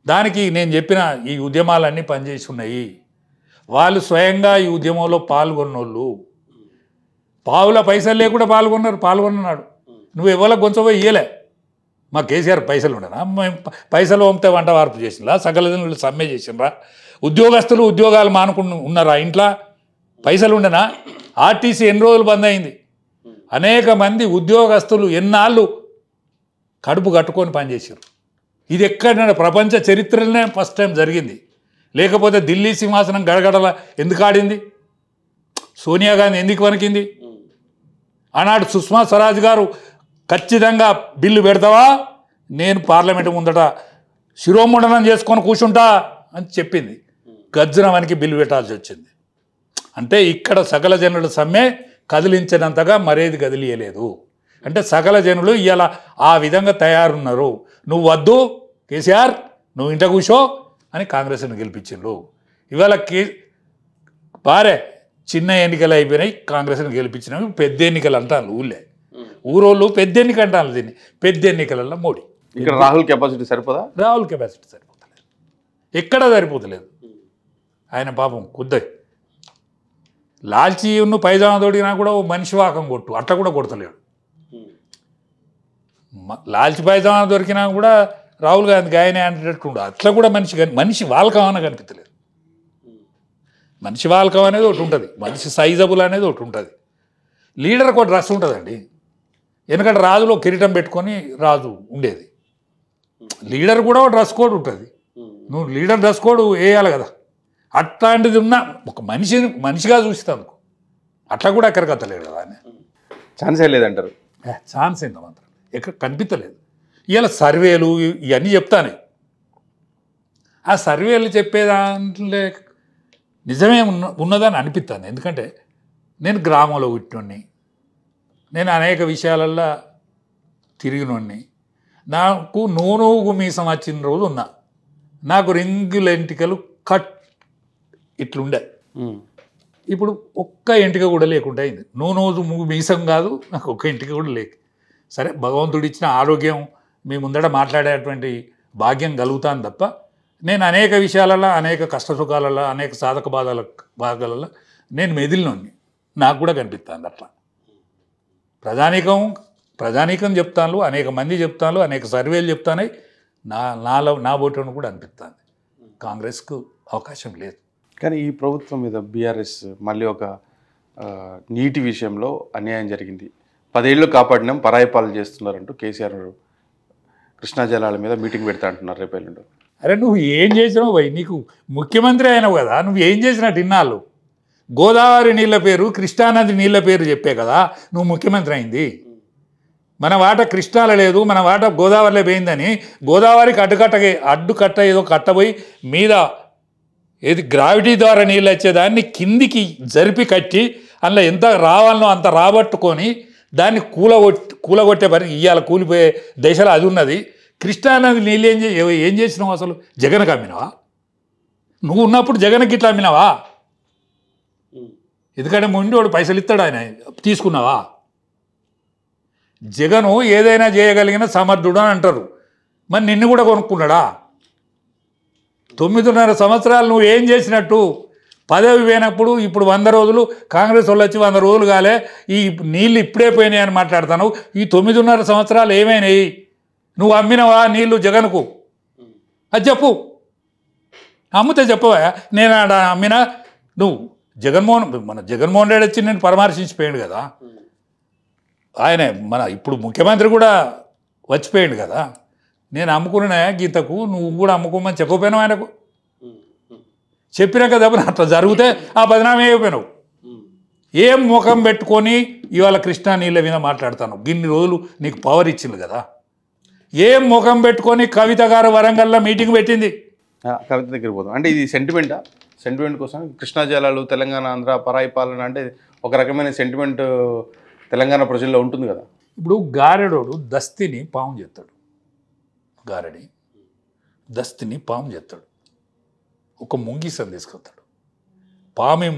దానికి నేను చెప్పిన ఈ ఉద్యమాలన్నీ పనిచేసి ఉన్నాయి. వాళ్ళు స్వయంగా ఈ ఉద్యమంలో పాల్గొన్నోళ్ళు. పావుల పైసలు లేకుండా పాల్గొన్నాడు. నువ్వు ఎవరో గొంచబోయి ఇయ్యలే. మా కేసీఆర్ పైసలు ఉండనా? మేము పైసలు పంపితే వంట వార్పు చేసినరా? సకల జనులు సమ్మె చేసినరా? ఉద్యోగస్తులు ఉద్యోగాలు మానుకుని ఉన్నారా? ఇంట్లో పైసలు ఉండనా? ఆర్టీసీ ఎన్ని రోజులు బంద్ అయింది? అనేక మంది ఉద్యోగస్తులు ఎన్నాళ్ళు కడుపు కట్టుకొని పనిచేసారు. ఇది ఎక్కడైనా ప్రపంచ చరిత్రలోనే ఫస్ట్ టైం జరిగింది. లేకపోతే ఢిల్లీ సింహాసనం గడగడల ఎందుకు ఆడింది? సోనియా గాంధీ ఎందుకు వణికింది? ఆనాడు సుష్మా స్వరాజ్ గారు ఖచ్చితంగా బిల్లు పెడతావా, నేను పార్లమెంటు ముందట శిరోముండనం చేసుకొని కూర్చుంటా అని చెప్పింది. గర్జనవానికి బిల్లు పెట్టాల్సి వచ్చింది. అంటే ఇక్కడ సకల జనుల సమ్మె కదిలించినంతగా మరేది కదిలియలేదు. అంటే సకల జనులు ఇలా ఆ విధంగా తయారున్నారు. నువ్వు వద్దు కేసీఆర్, నువ్వు ఇంట కూర్చో అని కాంగ్రెస్ని గెలిపించిండ్రు. ఇవాళ బారే చిన్న ఎన్నికలు అయిపోయినాయి, కాంగ్రెస్ని గెలిపించినవి పెద్ద ఎన్నికలు అంటారు. ఊరోళ్ళు పెద్ద ఎన్నిక అంటారు దీన్ని. పెద్ద ఎన్నికలలో మోడీ. ఇక్కడ రాహుల్ కెపాసిటీ సరిపోదా? రాహుల్ కెపాసిటీ సరిపోతలేదు, ఎక్కడా సరిపోతలేదు. ఆయన పాపం కుద్దయి లాల్చీను పైజామా తోడినా కూడా ఓ మనిషి వాకం కొట్టు అట్లా కూడా కొడతలేడు. లాల్చి పైజామా దొరికినా కూడా రాహుల్ గాంధీ ఆయనే అనేటట్టు అట్లా కూడా మనిషి వాల్కం అని కనిపించలేదు. మనిషి వాల్కం అనేది ఒకటి ఉంటుంది, మనిషి సైజబుల్ అనేది ఒకటి ఉంటుంది. లీడర్కి ఒక డ్రెస్ ఉంటుందండి. ఎందుకంటే రాజులో కిరీటం పెట్టుకొని రాజు ఉండేది. లీడర్ కూడా ఒక డ్రెస్ కోడ్ ఉంటుంది. నువ్వు లీడర్ డ్రెస్ కోడ్ వేయాలి కదా. అట్లాంటిది ఉన్న ఒక మనిషిగా చూస్తాను. అట్లా కూడా ఎక్కడికి వస్తలేడు కదా ఆయన. ఛాన్సే లేదంటారు. ఛాన్స్ ఏందో మాత్రం ఎక్కడ కనిపించలేదు. ఇలా సర్వేలు ఇవన్నీ చెప్తానే. ఆ సర్వేలు చెప్పేదాంట్లో నిజమే ఉన్నదని అనిపిస్తుంది. ఎందుకంటే నేను గ్రామంలో పుట్టినోడిని, నేను అనేక విషయాలల్లో తిరిగినోడిని. నాకు నూనూగు మీసం వచ్చిన రోజు ఉన్నా. నాకు రింగుల ఎంటికలు ఇట్లుండే. ఇప్పుడు ఒక్క ఎంటిక కూడా లేకుండా అయింది. నూనూజు మీసం కాదు, నాకు ఒక్క ఎంటిక కూడా లేక. సరే భగవంతుడు ఇచ్చిన ఆరోగ్యం మీ ముందట మాట్లాడేటువంటి భాగ్యం కలుగుతాను తప్ప నేను అనేక విషయాలలో, అనేక కష్టసుఖాలలో, అనేక సాధక భాగాలలో నేను మెదిలినోడిని. నాకు కూడా కనిపిస్తుంది అట్లా. ప్రజానీకం చెప్తాను, అనేక మంది చెప్తాను, అనేక సర్వేలు చెప్తానే నా ఓటును కూడా అనిపిస్తుంది. కాంగ్రెస్కు అవకాశం లేదు. కానీ ఈ ప్రభుత్వం మీద బీఆర్ఎస్ మళ్ళీ ఒక నీటి విషయంలో అన్యాయం జరిగింది, 10 ఏళ్ళు కాపాడినాం, పరాయి పాలన చేస్తున్నారంటూ కేసీఆర్ కృష్ణా జలాల మీద మీటింగ్ పెడతా అంటున్నారు రేపు ఎల్లుండి. అరే నువ్వు ఏం చేసినావు భయ్? నీకు ముఖ్యమంత్రి అయినావు కదా, నువ్వు ఏం చేసినట్టు ఇన్నాళ్ళు గోదావరి నీళ్ళ పేరు, కృష్ణానది నీళ్ళ పేరు చెప్పే కదా నువ్వు ముఖ్యమంత్రి అయింది. మన వాట కృష్ణాలో లేదు, మన వాట గోదావరిలో పోయిందని గోదావరికి అడ్డుకట్ట ఏదో కట్టబోయి మీద ఏది గ్రావిటీ ద్వారా నీళ్ళు వచ్చేదాన్ని కిందికి జరిపి కట్టి అందులో ఎంత రావాలనో అంత రాబట్టుకొని దాన్ని కూలగొట్టే పని ఇవాళ కూలిపోయే దశలో అది ఉన్నది. కృష్ణానది నీళ్ళు ఏం చేసినావు? అసలు జగన్కి అమ్మినావా? నువ్వు ఉన్నప్పుడు జగన్కి ఇట్లా అమ్మినావా? ఎందుకంటే ముందు పైసలు ఇస్తాడు, ఆయన తీసుకున్నావా? జగను ఏదైనా చేయగలిగిన సమర్థుడు అని అంటారు. మరి నిన్ను కూడా కొనుక్కున్నాడా? 9.5 సంవత్సరాలు నువ్వు ఏం చేసినట్టు? పదవి పోయినప్పుడు ఇప్పుడు 100 రోజులు కాంగ్రెస్ వాళ్ళు వచ్చి 100 రోజులు కాలే, ఈ నీళ్ళు ఇప్పుడే పోయినాయి అని మాట్లాడుతున్నావు. ఈ 9.5 సంవత్సరాలు ఏమైనాయి? నువ్వు అమ్మినవా నీళ్ళు జగన్కు? అది చెప్పు. అమ్మితే చెప్పవా? నేను అమ్మినా? నువ్వు మన జగన్మోహన్ రెడ్డి వచ్చి నేను పరామర్శించిపోయాడు కదా, ఆయనే మన ఇప్పుడు ముఖ్యమంత్రి కూడా వచ్చిపోయాడు కదా. నేను అమ్ముకున్నా గీతకు, నువ్వు కూడా అమ్ముకోమని చెప్పకపోయినావు ఆయనకు? చెప్పినాక దెబ్బ అట్లా జరిగితే ఆ బదనామీ అయిపోయినావు. ఏం ముఖం పెట్టుకొని ఇవాళ కృష్ణా నీళ్ళ మీద మాట్లాడతాను? గిన్ని రోజులు నీకు పవర్ ఇచ్చింది కదా. ఏం ముఖం పెట్టుకొని కవిత గారు వరంగల్లో మీటింగ్ పెట్టింది. కవిత దగ్గర పోదాం. అంటే ఇది సెంటిమెంటా? సెంటిమెంట్ కోసం కృష్ణా జలాలు తెలంగాణ ఆంధ్ర పరాయి పాలన అంటే ఒక రకమైన సెంటిమెంట్ తెలంగాణ ప్రజల్లో ఉంటుంది కదా. ఇప్పుడు గారెడోడు దస్తిని పాము చేస్తాడు, గారెడి దస్తిని పాము చేస్తాడు, ఒక ముంగిసని తీసుకొస్తాడు, పాము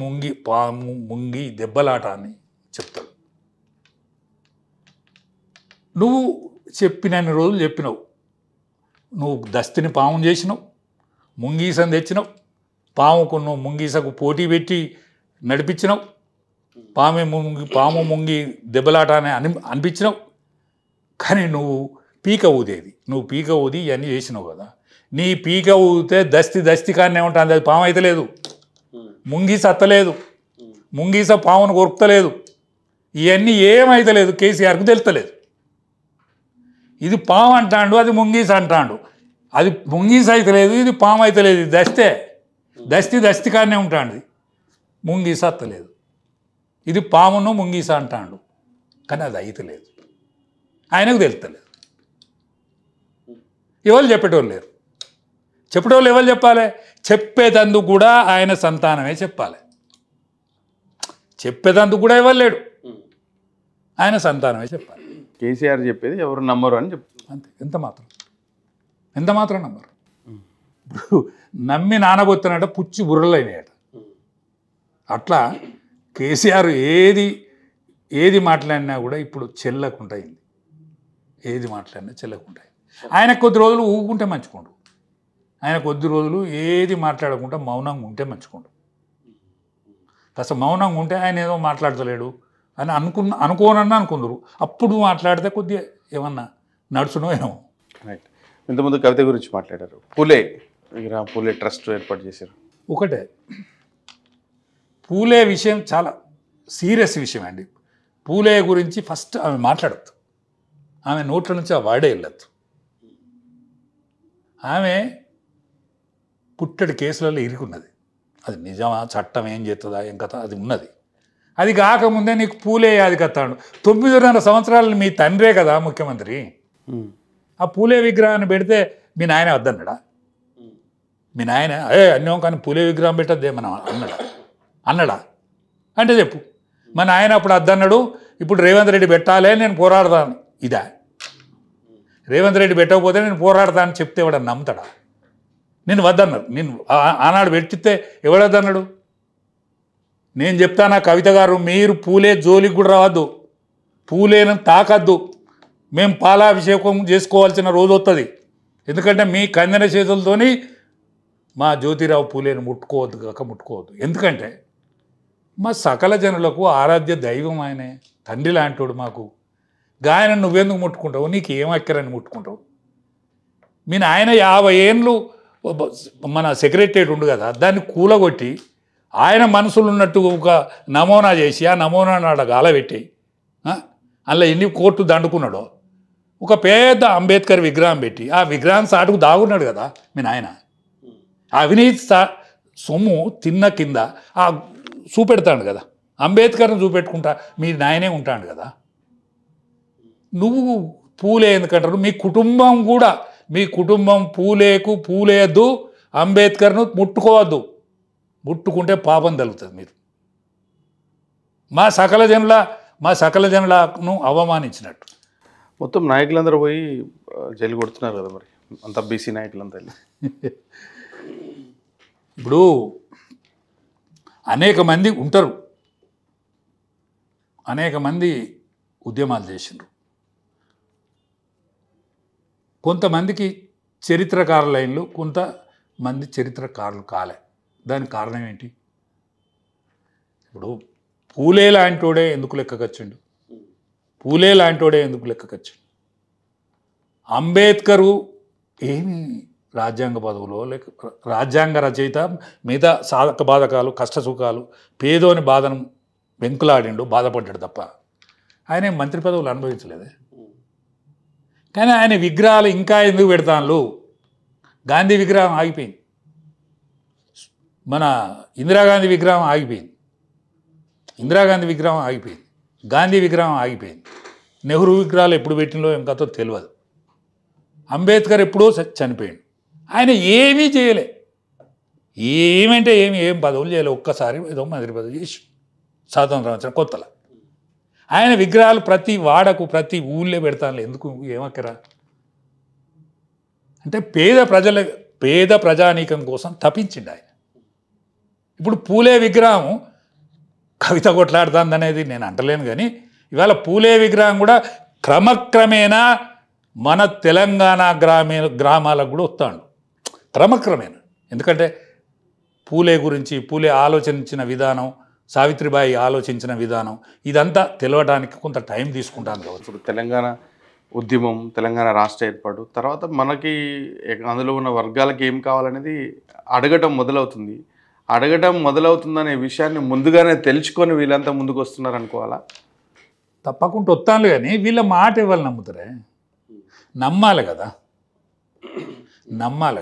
ముంగి దెబ్బలాట అని చెప్తాడు. నువ్వు చెప్పినన్ని రోజులు చెప్పినావు, నువ్వు దస్తిని పాము చేసినావు, ముంగీసని తెచ్చినావు, పాముకు నువ్వు ముంగీసకు పోటీ పెట్టి నడిపించినావు, పాము ముంగి దెబ్బలాట అని అనిపించినావు. కానీ నువ్వు పీక ఊది ఇవన్నీ చేసినావు కదా. నీ పీక ఊదితే దస్తి కానే ఉంటుంది, అది పాము అయితే లేదు. ముంగీస అత్తలేదు, ముంగీస పామును కొరుకుతలేదు, ఇవన్నీ ఏమైతలేదు, కేసీఆర్కు తెలుస్తలేదు. ఇది పాము అంటాడు, అది ముంగీస అంటాడు. అది ముంగీస అయితే లేదు, ఇది పాము అయితే లేదు. ఇది దస్తి కానే ఉంటాడు, ముంగీస అత్తలేదు. ఇది పామును ముంగీస అంటాడు, కానీ అది అయితే లేదు, ఆయనకు తెలుస్తలేదు. ఎవరు చెప్పేటోళ్ళు లేరు. చెప్పేటోళ్ళు ఎవరు చెప్పాలి? చెప్పేదందుకు కూడా ఆయన సంతానమే చెప్పాలి. చెప్పేదందుకు కూడా ఎవరు లేడు, ఆయన సంతానమే చెప్పాలి. కేసీఆర్ చెప్పేది ఎవరు నమ్మరు అని చెప్తారు అంతే. ఎంత మాత్రం నమ్మరు. ఇప్పుడు నమ్మి నానబోతున్నట పుచ్చి బుర్రలైనాయట. అట్లా కేసీఆర్ ఏది మాట్లాడినా కూడా ఇప్పుడు చెల్లకుంటాయింది. ఏది మాట్లాడినా చెల్లకుంటాయి. ఆయన కొద్ది రోజులు ఊగుకుంటే మంచుకోండు, ఆయన కొద్ది రోజులు ఏది మాట్లాడకుండా మౌనంగా ఉంటే మంచుకోండు. కాస్త మౌనంగా ఉంటే ఆయన ఏదో మాట్లాడతలేడు అని అనుకోనన్నా అనుకుందరు. అప్పుడు మాట్లాడితే కొద్దిగా ఏమన్నా నడుచునో ఏమో. రైట్. ఇంతకుముందు కవిత గురించి మాట్లాడారు. పూలే ట్రస్ట్ ఏర్పాటు చేశారు. ఒకటే పూలే విషయం చాలా సీరియస్ విషయం అండి. పూలే గురించి ఫస్ట్ ఆమె మాట్లాడద్దు, ఆమె నోట్ల నుంచి ఆ వాడే వెళ్ళద్దు. ఆమె పుట్టడి కేసులలో ఇరుకున్నది. అది నిజమా, చట్టం ఏం చేస్తుందా, ఏం కథ అది ఉన్నది. అది కాకముందే నీకు పూలే అది కత్తాడు. 9.5 సంవత్సరాలు మీ తండ్రే కదా ముఖ్యమంత్రి. ఆ పూలే విగ్రహాన్ని పెడితే మీ నాయన వద్దన్నాడా? మీ నాయన అన్యం కానీ పూలే విగ్రహం పెట్టద్దే మనం అన్నాడా అంటే చెప్పు. మన ఆయన అప్పుడు వద్దన్నాడు, ఇప్పుడు రేవంత్ రెడ్డి పెట్టాలే నేను పోరాడతాను. ఇదా రేవంత్ రెడ్డి పెట్టకపోతే నేను పోరాడతానని చెప్తే ఎవడన్నా నమ్ముతాడా? నేను వద్దన్నారు. నేను ఆనాడు పెట్టితే ఎవడొద్దన్నాడు? నేను చెప్తానా కవిత గారు, మీరు పూలే జోలికి కూడా రావద్దు, పూలేను తాకద్దు. మేము పాలాభిషేకం చేసుకోవాల్సిన రోజు వస్తుంది. ఎందుకంటే మీ కందెన చేతులతోని మా జ్యోతిరావు పూలేను ముట్టుకోవద్దు. ఎందుకంటే మా సకల జనులకు ఆరాధ్య దైవం ఆయనే, తండ్రి లాంటోడు మాకు. గాయన నువ్వెందుకు ముట్టుకుంటావు? నీకు ఏం అక్కరని ముట్టుకుంటావు? మీ నాయన 50 ఏళ్ళు మన సెక్రటరేట్ ఉండు కదా, దాన్ని కూలగొట్టి ఆయన మనసులు ఉన్నట్టు ఒక నమూనా చేసి ఆ నమూనా నాడ గాలబెట్టి అందులో ఎన్ని కోర్టు దండుకున్నాడో ఒక పెద్ద అంబేద్కర్ విగ్రహం పెట్టి ఆ విగ్రహం సాటుకు దాగున్నాడు కదా మీ నాయన. అవినీతి సొమ్ము తిన్న కింద ఆ చూపెడతాడు కదా, అంబేద్కర్ని చూపెట్టుకుంటా మీ నాయనే ఉంటాడు కదా. నువ్వు పూలే ఎందుకంటారు? మీ కుటుంబం కూడా, మీ కుటుంబం పూలేయద్దు, అంబేద్కర్ను ముట్టుకోవద్దు. ముట్టుకుంటే పాపం తగులుతుంది. మీరు మా సకల జనులను అవమానించినట్టు. మొత్తం నాయకులందరూ పోయి జైలు కొడుతున్నారు కదా, మరి అంతా బీసీ నాయకులంతా వెళ్ళి. ఇప్పుడు అనేక మంది ఉంటారు, అనేక మంది ఉద్యమాలు చేసిండ్రు. కొంతమందికి చరిత్రకారుల లైన్లు, కొంతమంది చరిత్రకారులు కాలే. దానికి కారణం ఏంటి? ఇప్పుడు పూలే లాంటోడే ఎందుకు లెక్కకొచ్చిండు? పూలే లాంటోడే ఎందుకు లెక్కకొచ్చిండు? అంబేద్కరు ఏమి రాజ్యాంగ పదవులో లేక రాజ్యాంగ రచయిత, మిగతా సాధక బాధకాలు, కష్టసుఖాలు, పేదోని బాధను వెంకులాడిండు, బాధపడ్డాడు తప్ప ఆయన మంత్రి పదవులు అనుభవించలేదే. కానీ ఆయన విగ్రహాలు ఇంకా ఎందుకు పెడతాను? గాంధీ విగ్రహం ఆగిపోయింది, మన ఇందిరాగాంధీ విగ్రహం ఆగిపోయింది, గాంధీ విగ్రహం ఆగిపోయింది. నెహ్రూ విగ్రహాలు ఎప్పుడు పెట్టినలో ఇంకతో తెలియదు. అంబేద్కర్ ఎప్పుడో చనిపోయాడు. ఆయన ఏమీ చేయలే. ఏమంటే ఏం పదవులు చేయలే. ఒక్కసారి ఏదో మంత్రి పదవి చేసి స్వాతంత్రం వచ్చిన కొత్తలా ఆయన విగ్రహాలు ప్రతి వాడకు, ప్రతి ఊళ్ళో పెడతాను. ఎందుకు? ఏమక్కరా? అంటే పేద ప్రజానీకం కోసం తప్పించిండు ఆయన. ఇప్పుడు పూలే విగ్రహం కవిత కొట్లాడుతుంది అనేది నేను అంటలేను, కానీ ఇవాళ పూలే విగ్రహం కూడా క్రమక్రమేణా మన తెలంగాణ గ్రామాలకు కూడా వస్తాడు క్రమక్రమేణా. ఎందుకంటే పూలే ఆలోచించిన విధానం, సావిత్రిబాయి ఆలోచించిన విధానం, ఇదంతా తెలవడానికి కొంత టైం తీసుకుంటాను కావచ్చు. ఇప్పుడు తెలంగాణ ఉద్యమం, తెలంగాణ రాష్ట్ర ఏర్పాటు తర్వాత మనకి అందులో ఉన్న వర్గాలకి ఏం కావాలనేది అడగటం మొదలవుతుందనే విషయాన్ని ముందుగానే తెలుసుకొని వీళ్ళంతా ముందుకు వస్తున్నారు అనుకోవాలా? తప్పకుండా వస్తాను, కానీ వీళ్ళ మాట ఇవ్వాలి, నమ్ముతారే? నమ్మాలి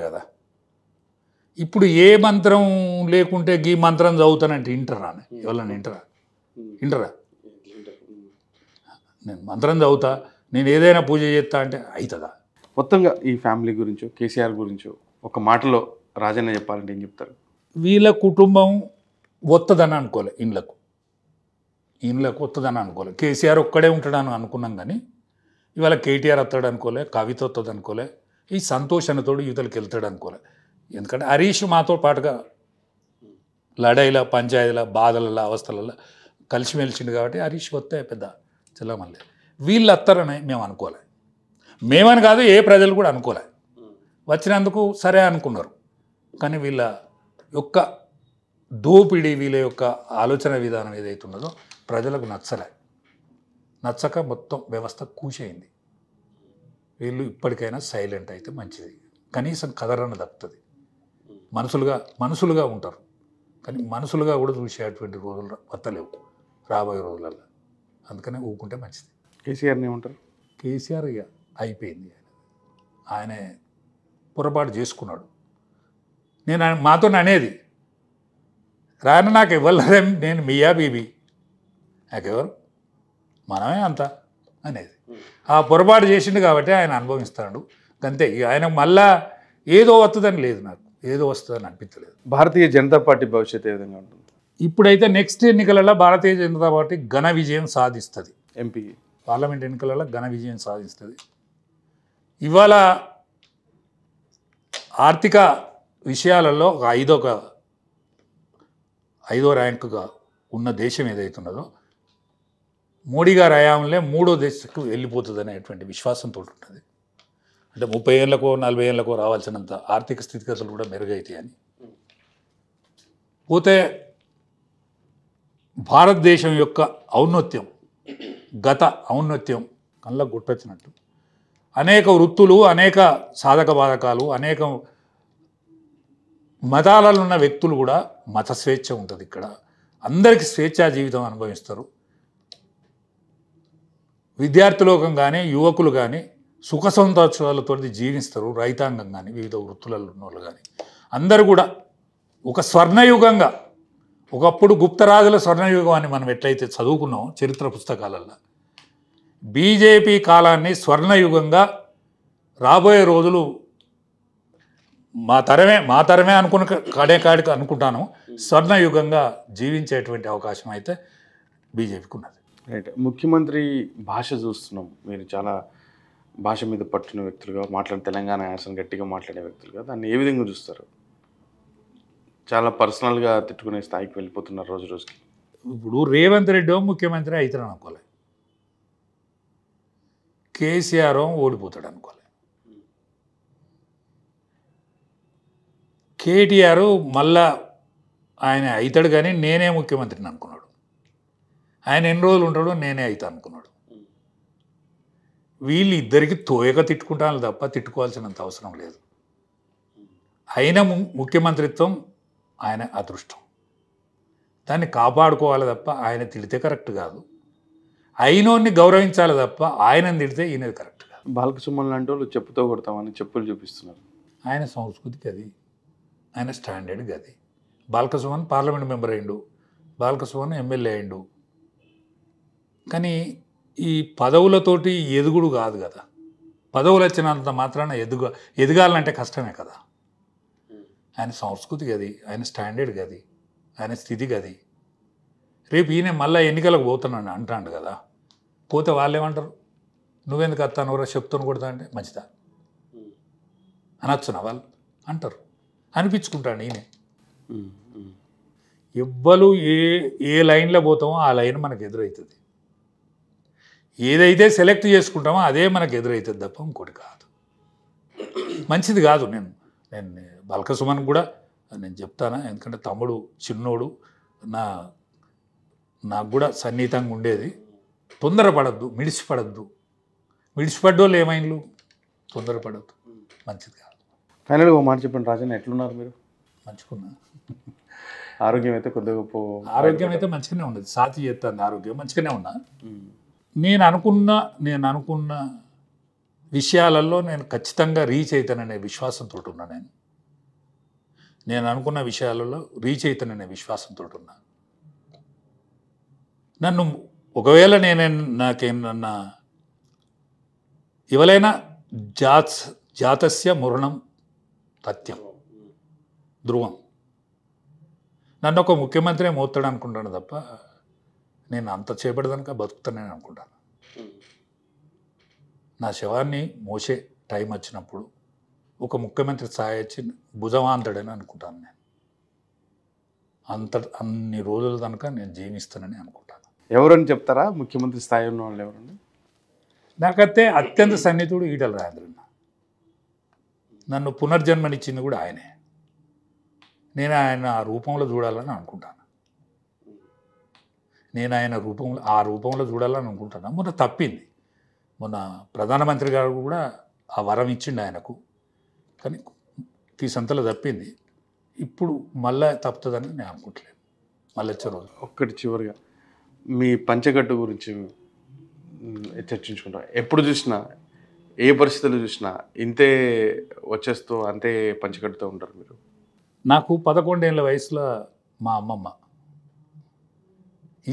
కదా. ఇప్పుడు ఏ మంత్రం లేకుంటే ఈ మంత్రం చదువుతానంటే ఇంటరా? ఎవరన్నా ఇంటరా? నేను మంత్రం చదువుతా, నేను ఏదైనా పూజ చేస్తా అంటే అవుతుందా? మొత్తంగా ఈ ఫ్యామిలీ గురించో, కేసీఆర్ గురించో ఒక మాటలో రాజన్న చెప్పాలంటే ఏం చెప్తారు? వీళ్ళ కుటుంబం వస్తుందని అనుకోలే, ఇండ్లకు వస్తుందని అనుకోలే. కేసీఆర్ ఒక్కడే ఉంటాడని అనుకున్నాం, కానీ ఇవాళ కేటీఆర్ వస్తాడు అనుకోలే, కవిత వస్తుంది అనుకోలే, ఈ సంతోషానితోడు యువతలకు వెళ్తాడు అనుకోలే. ఎందుకంటే హరీష్ మాతో పాటుగా లడైల, పంచాయతీల, బాధల, అవస్థలలో కలిసిమెలిసిండు కాబట్టి హరీష్ వస్తే పెద్ద చెల్లమల్లే. వీళ్ళు వస్తారని మేము అనుకోలే. మేమని కాదు, ఏ ప్రజలు కూడా అనుకోలే. వచ్చినందుకు సరే అనుకున్నారు, కానీ వీళ్ళ యొక్క దోపిడీ, వీళ్ళ యొక్క ఆలోచన విధానం ఏదైతే ఉన్నదో ప్రజలకు నచ్చక మొత్తం వ్యవస్థ కూషైంది. వీళ్ళు ఇప్పటికైనా సైలెంట్ అయితే మంచిది. కనీసం కదరన్న దక్కుతుంది. మనుషులుగా ఉంటారు, కానీ మనుషులుగా కూడా చూసేటువంటి రోజులు వత్తలేవు రాబోయే రోజులలో. అందుకనే ఊకుంటే మంచిది. కేసీఆర్ని ఏమంటారు? కేసీఆర్ ఇక అయిపోయింది, ఆయనే పొరపాటు చేసుకున్నాడు. నేను మాతో అనేది రాను, నాకు ఇవ్వలేదే, నేను మియా బీబీ, నాకెవరు, మనమే అంతా అనేది. ఆ పొరపాటు చేసిండు కాబట్టి ఆయన అనుభవిస్తాడు అంతే. ఆయన మళ్ళా ఏదో వస్తుందని లేదు, నాకు ఏదో వస్తుందని అనిపించలేదు. భారతీయ జనతా పార్టీ భవిష్యత్తు ఏ విధంగా ఉంటుంది? ఇప్పుడైతే నెక్స్ట్ ఎన్నికలలో భారతీయ జనతా పార్టీ ఘన విజయం సాధిస్తుంది. ఎంపీ పార్లమెంట్ ఎన్నికలలో ఘన విజయం సాధిస్తుంది. ఇవాళ ఆర్థిక విషయాలలో ఐదో ర్యాంకుగా ఉన్న దేశం ఏదైతున్నదో మోడీ గారి హయాంలో 3వ దేశకు వెళ్ళిపోతుంది అనేటువంటి విశ్వాసంతో ఉంటుంది. అంటే 30 ఏళ్ళకో 40 ఏళ్ళకో రావాల్సినంత ఆర్థిక స్థితిగతులు కూడా మెరుగైతాయని. పోతే భారతదేశం యొక్క గత ఔన్నత్యం కళ్ళకు గుర్తొచ్చినట్టు అనేక వృత్తులు, అనేక సాధక బాధకాలు, అనేక మతాలలో ఉన్న వ్యక్తులు కూడా మత స్వేచ్ఛ ఉంటుంది. ఇక్కడ అందరికీ స్వేచ్ఛా జీవితం అనుభవిస్తారు. విద్యార్థులోకం కానీ, యువకులు కానీ సుఖ సంతోషాలతో జీవిస్తారు. రైతాంగం కానీ, వివిధ వృత్తులలో ఉన్న వాళ్ళు కానీ అందరూ కూడా ఒక స్వర్ణయుగంగా, ఒకప్పుడు గుప్తరాజుల స్వర్ణయుగం అని మనం ఎట్లయితే చదువుకున్నాం చరిత్ర పుస్తకాలలో, బీజేపీ కాలాన్ని స్వర్ణయుగంగా రాబోయే రోజులు మా తరమే అనుకున్న కాడికి అనుకుంటాను, స్వర్ణయుగంగా జీవించేటువంటి అవకాశం అయితే బీజేపీకి ఉన్నది. రైట్. ముఖ్యమంత్రి భాష చూస్తున్నాం. మీరు చాలా భాష మీద పట్టున్న వ్యక్తులుగా తెలంగాణ యాసను గట్టిగా మాట్లాడే వ్యక్తులుగా దాన్ని ఏ విధంగా చూస్తారు? చాలా పర్సనల్గా తిట్టుకునే స్థాయికి వెళ్ళిపోతున్నారు రోజు రోజుకి. ఇప్పుడు రేవంత్ రెడ్డి ముఖ్యమంత్రి అవుతాడు అనుకోలే, కేసీఆర్ ఓడిపోతాడు అనుకోలే, కేటీఆర్ మళ్ళా ఆయన అవుతాడు కానీ నేనే ముఖ్యమంత్రిని అనుకున్నాడు. ఆయన ఎన్ని రోజులు ఉంటాడో నేనే అవుతా అనుకున్నాడు. వీళ్ళు ఇద్దరికి తోయక తిట్టుకుంటాను తప్ప తిట్టుకోవాల్సినంత అవసరం లేదు. ఆయన ముఖ్యమంత్రిత్వం ఆయన అదృష్టం, దాన్ని కాపాడుకోవాలి తప్ప ఆయన తిడితే కరెక్ట్ కాదు. అయినోన్ని గౌరవించాలి తప్ప ఆయన తిడితే ఈయనది కరెక్ట్ కాదు. బాలకసుమన్ లాంటి వాళ్ళు చెప్పుతో కొడతామని చెప్పులు చూపిస్తున్నారు. ఆయన సంస్కృతికి అది, ఆయన స్టాండర్డ్కి అది. బాలకసుమన్ పార్లమెంట్ మెంబర్ అయిండు, బాలకసుమన్ ఎమ్మెల్యే అయిండు. కానీ ఈ పదవులతోటి ఎదుగుడు కాదు కదా. పదవులు వచ్చినంత మాత్రాన ఎదగాలంటే కష్టమే కదా. ఆయన సంస్కృతి గది, ఆయన స్టాండర్డ్ గది, ఆయన స్థితి గది. రేపు ఈయన మళ్ళీ ఎన్నికలకు పోతున్నాను అంటాడు కదా, పోతే వాళ్ళు ఏమంటారు, నువ్వెందుకు వస్తాను ఎవరో చెప్తాను కొడతా అంటే మంచిదా అనొచ్చునా వాళ్ళు అంటారు, అనిపించుకుంటాడు ఈయన. ఎవ్వరు ఏ లైన్లో పోతామో ఆ లైన్ మనకు ఎదురవుతుంది. ఏదైతే సెలెక్ట్ చేసుకుంటామో అదే మనకు ఎదురవుతుంది తప్ప ఇంకోటి కాదు. మంచిది కాదు. నేను బాలకసుమన్ కూడా నేను చెప్తాను, ఎందుకంటే తమ్ముడు చిన్నోడు, నాకు కూడా సన్నిహితంగా ఉండేది. తొందరపడద్దు, మిడిచిపడ్డోళ్ళు ఏమైండ్లు, తొందరపడద్దు, మంచిది కాదు. ఫైనల్గా ఒక మాట చెప్పండి రాజన్న, ఎట్లున్నారు మీరు? మంచుకున్నా. ఆరోగ్యం అయితే కొద్దిగా గొప్ప ఆరోగ్యం అయితే మంచిగానే ఉండదు, సాతి చేస్తుంది, ఆరోగ్యం మంచిగానే ఉన్నా. నేను అనుకున్న విషయాలలో నేను ఖచ్చితంగా రీచ్ అవుతాననే విశ్వాసంతో ఉన్నా. నేను అనుకున్న విషయాలలో రీచ్ అవుతాననే విశ్వాసంతో ఉన్నా. నన్ను ఒకవేళ నాకేమన్నా ఎవరైనా జాతస్య మురణం సత్యం ధ్రువం, నన్ను ఒక ముఖ్యమంత్రి మోస్తాడు అనుకుంటాను తప్ప నేను అంత చేపడదనక బతుకుతానని అనుకుంటాను. నా శవాన్ని మోసే టైం వచ్చినప్పుడు ఒక ముఖ్యమంత్రి స్థాయి వచ్చి భుజమాంతడని అనుకుంటాను. నేను అన్ని రోజుల కనుక నేను జీవిస్తానని అనుకుంటాను. ఎవరని చెప్తారా ముఖ్యమంత్రి స్థాయి ఉన్న వాళ్ళు ఎవరండి? నాకైతే అత్యంత సన్నిహితుడు ఈటల రాజేంద్రన్న. నన్ను పునర్జన్మనిచ్చింది కూడా ఆయనే. నేను ఆయన ఆ రూపంలో చూడాలని అనుకుంటాను. నేను ఆయన ఆ రూపంలో చూడాలని అనుకుంటాను. మొన్న తప్పింది. మొన్న ప్రధానమంత్రి గారు కూడా ఆ వరం ఇచ్చిండు ఆయనకు, కానీ తీసంతలో తప్పింది. ఇప్పుడు మళ్ళీ తప్పుతుందని నేను అనుకుంటలేను. మళ్ళీ వచ్చే రోజు ఒక్కటి చివరిగా మీ పంచగట్టు గురించి చర్చించుకుంటాం. ఎప్పుడు చూసినా ఏ పరిస్థితులు చూసినా ఇంతే వచ్చేస్తూ అంతే పంచగట్టుతో ఉంటారు మీరు. నాకు 11 ఏళ్ళ వయసులో మా అమ్మమ్మ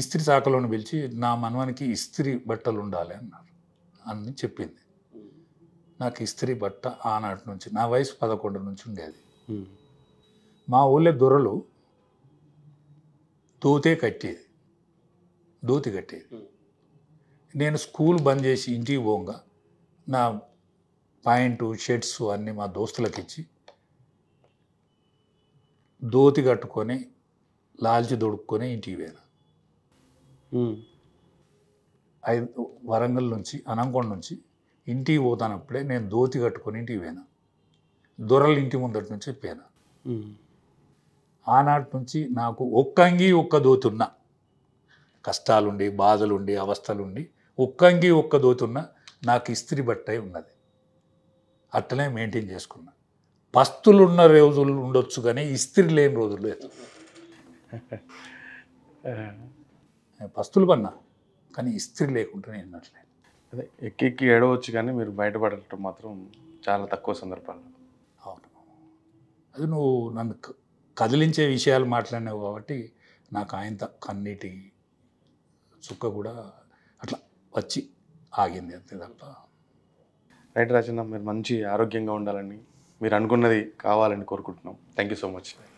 ఇస్త్రీ శాఖలోని పిలిచి నా మనవానికి ఇస్త్రీ బట్టలు ఉండాలి అని చెప్పింది. నాకు ఇస్త్రీ బట్ట ఆనాటి నుంచి, నా వయసు 11 నుంచి ఉండేది. మా ఊళ్ళో దొరలు ధోతి కట్టేది. నేను స్కూల్ బంద్ చేసి ఇంటికి పోగా నా ప్యాంటు షర్ట్స్ అన్నీ మా దోస్తులకు ఇచ్చి ధోతి కట్టుకొని లాల్చి దొడుక్కొని ఇంటికి పోయాను. వరంగల్ నుంచి అనంకొండ నుంచి ఇంటికి పోతానప్పుడే నేను ధోతి కట్టుకొని ఇంటికి పోయాను. దొరల ఇంటి ముందటి నుంచి పోయాను. ఆనాటి నుంచి నాకు ఒక్కంగి ఒక్క ధోతి ఉన్నా, కష్టాలుండి బాధలుండి అవస్థలుండి ఒక్కంగి ఒక్క ధోతి ఉన్నా నాకు ఇస్త్రీ బట్టే ఉన్నది. అట్లనే మెయింటైన్ చేసుకున్నా. పస్తులు ఉన్న రోజులు ఉండొచ్చు కానీ ఇస్త్రీ లేని రోజులు లేదు. పస్తులు పన్నా కానీ ఇస్త్రీ లేకుండా నేను ఉన్నట్లే. అదే ఎక్కి ఏడవచ్చు కానీ మీరు బయటపడటం మాత్రం చాలా తక్కువ సందర్భాలు. అవును, అది నువ్వు నన్ను కదిలించే విషయాలు మాట్లాడినావు కాబట్టి నాకు ఆయన కన్నీటి చుక్క కూడా అట్లా వచ్చి ఆగింది అంతే తప్ప. రైట్ రాజన్న, మీరు మంచి ఆరోగ్యంగా ఉండాలని, మీరు అనుకున్నది కావాలని కోరుకుంటున్నాం. Thank you so much.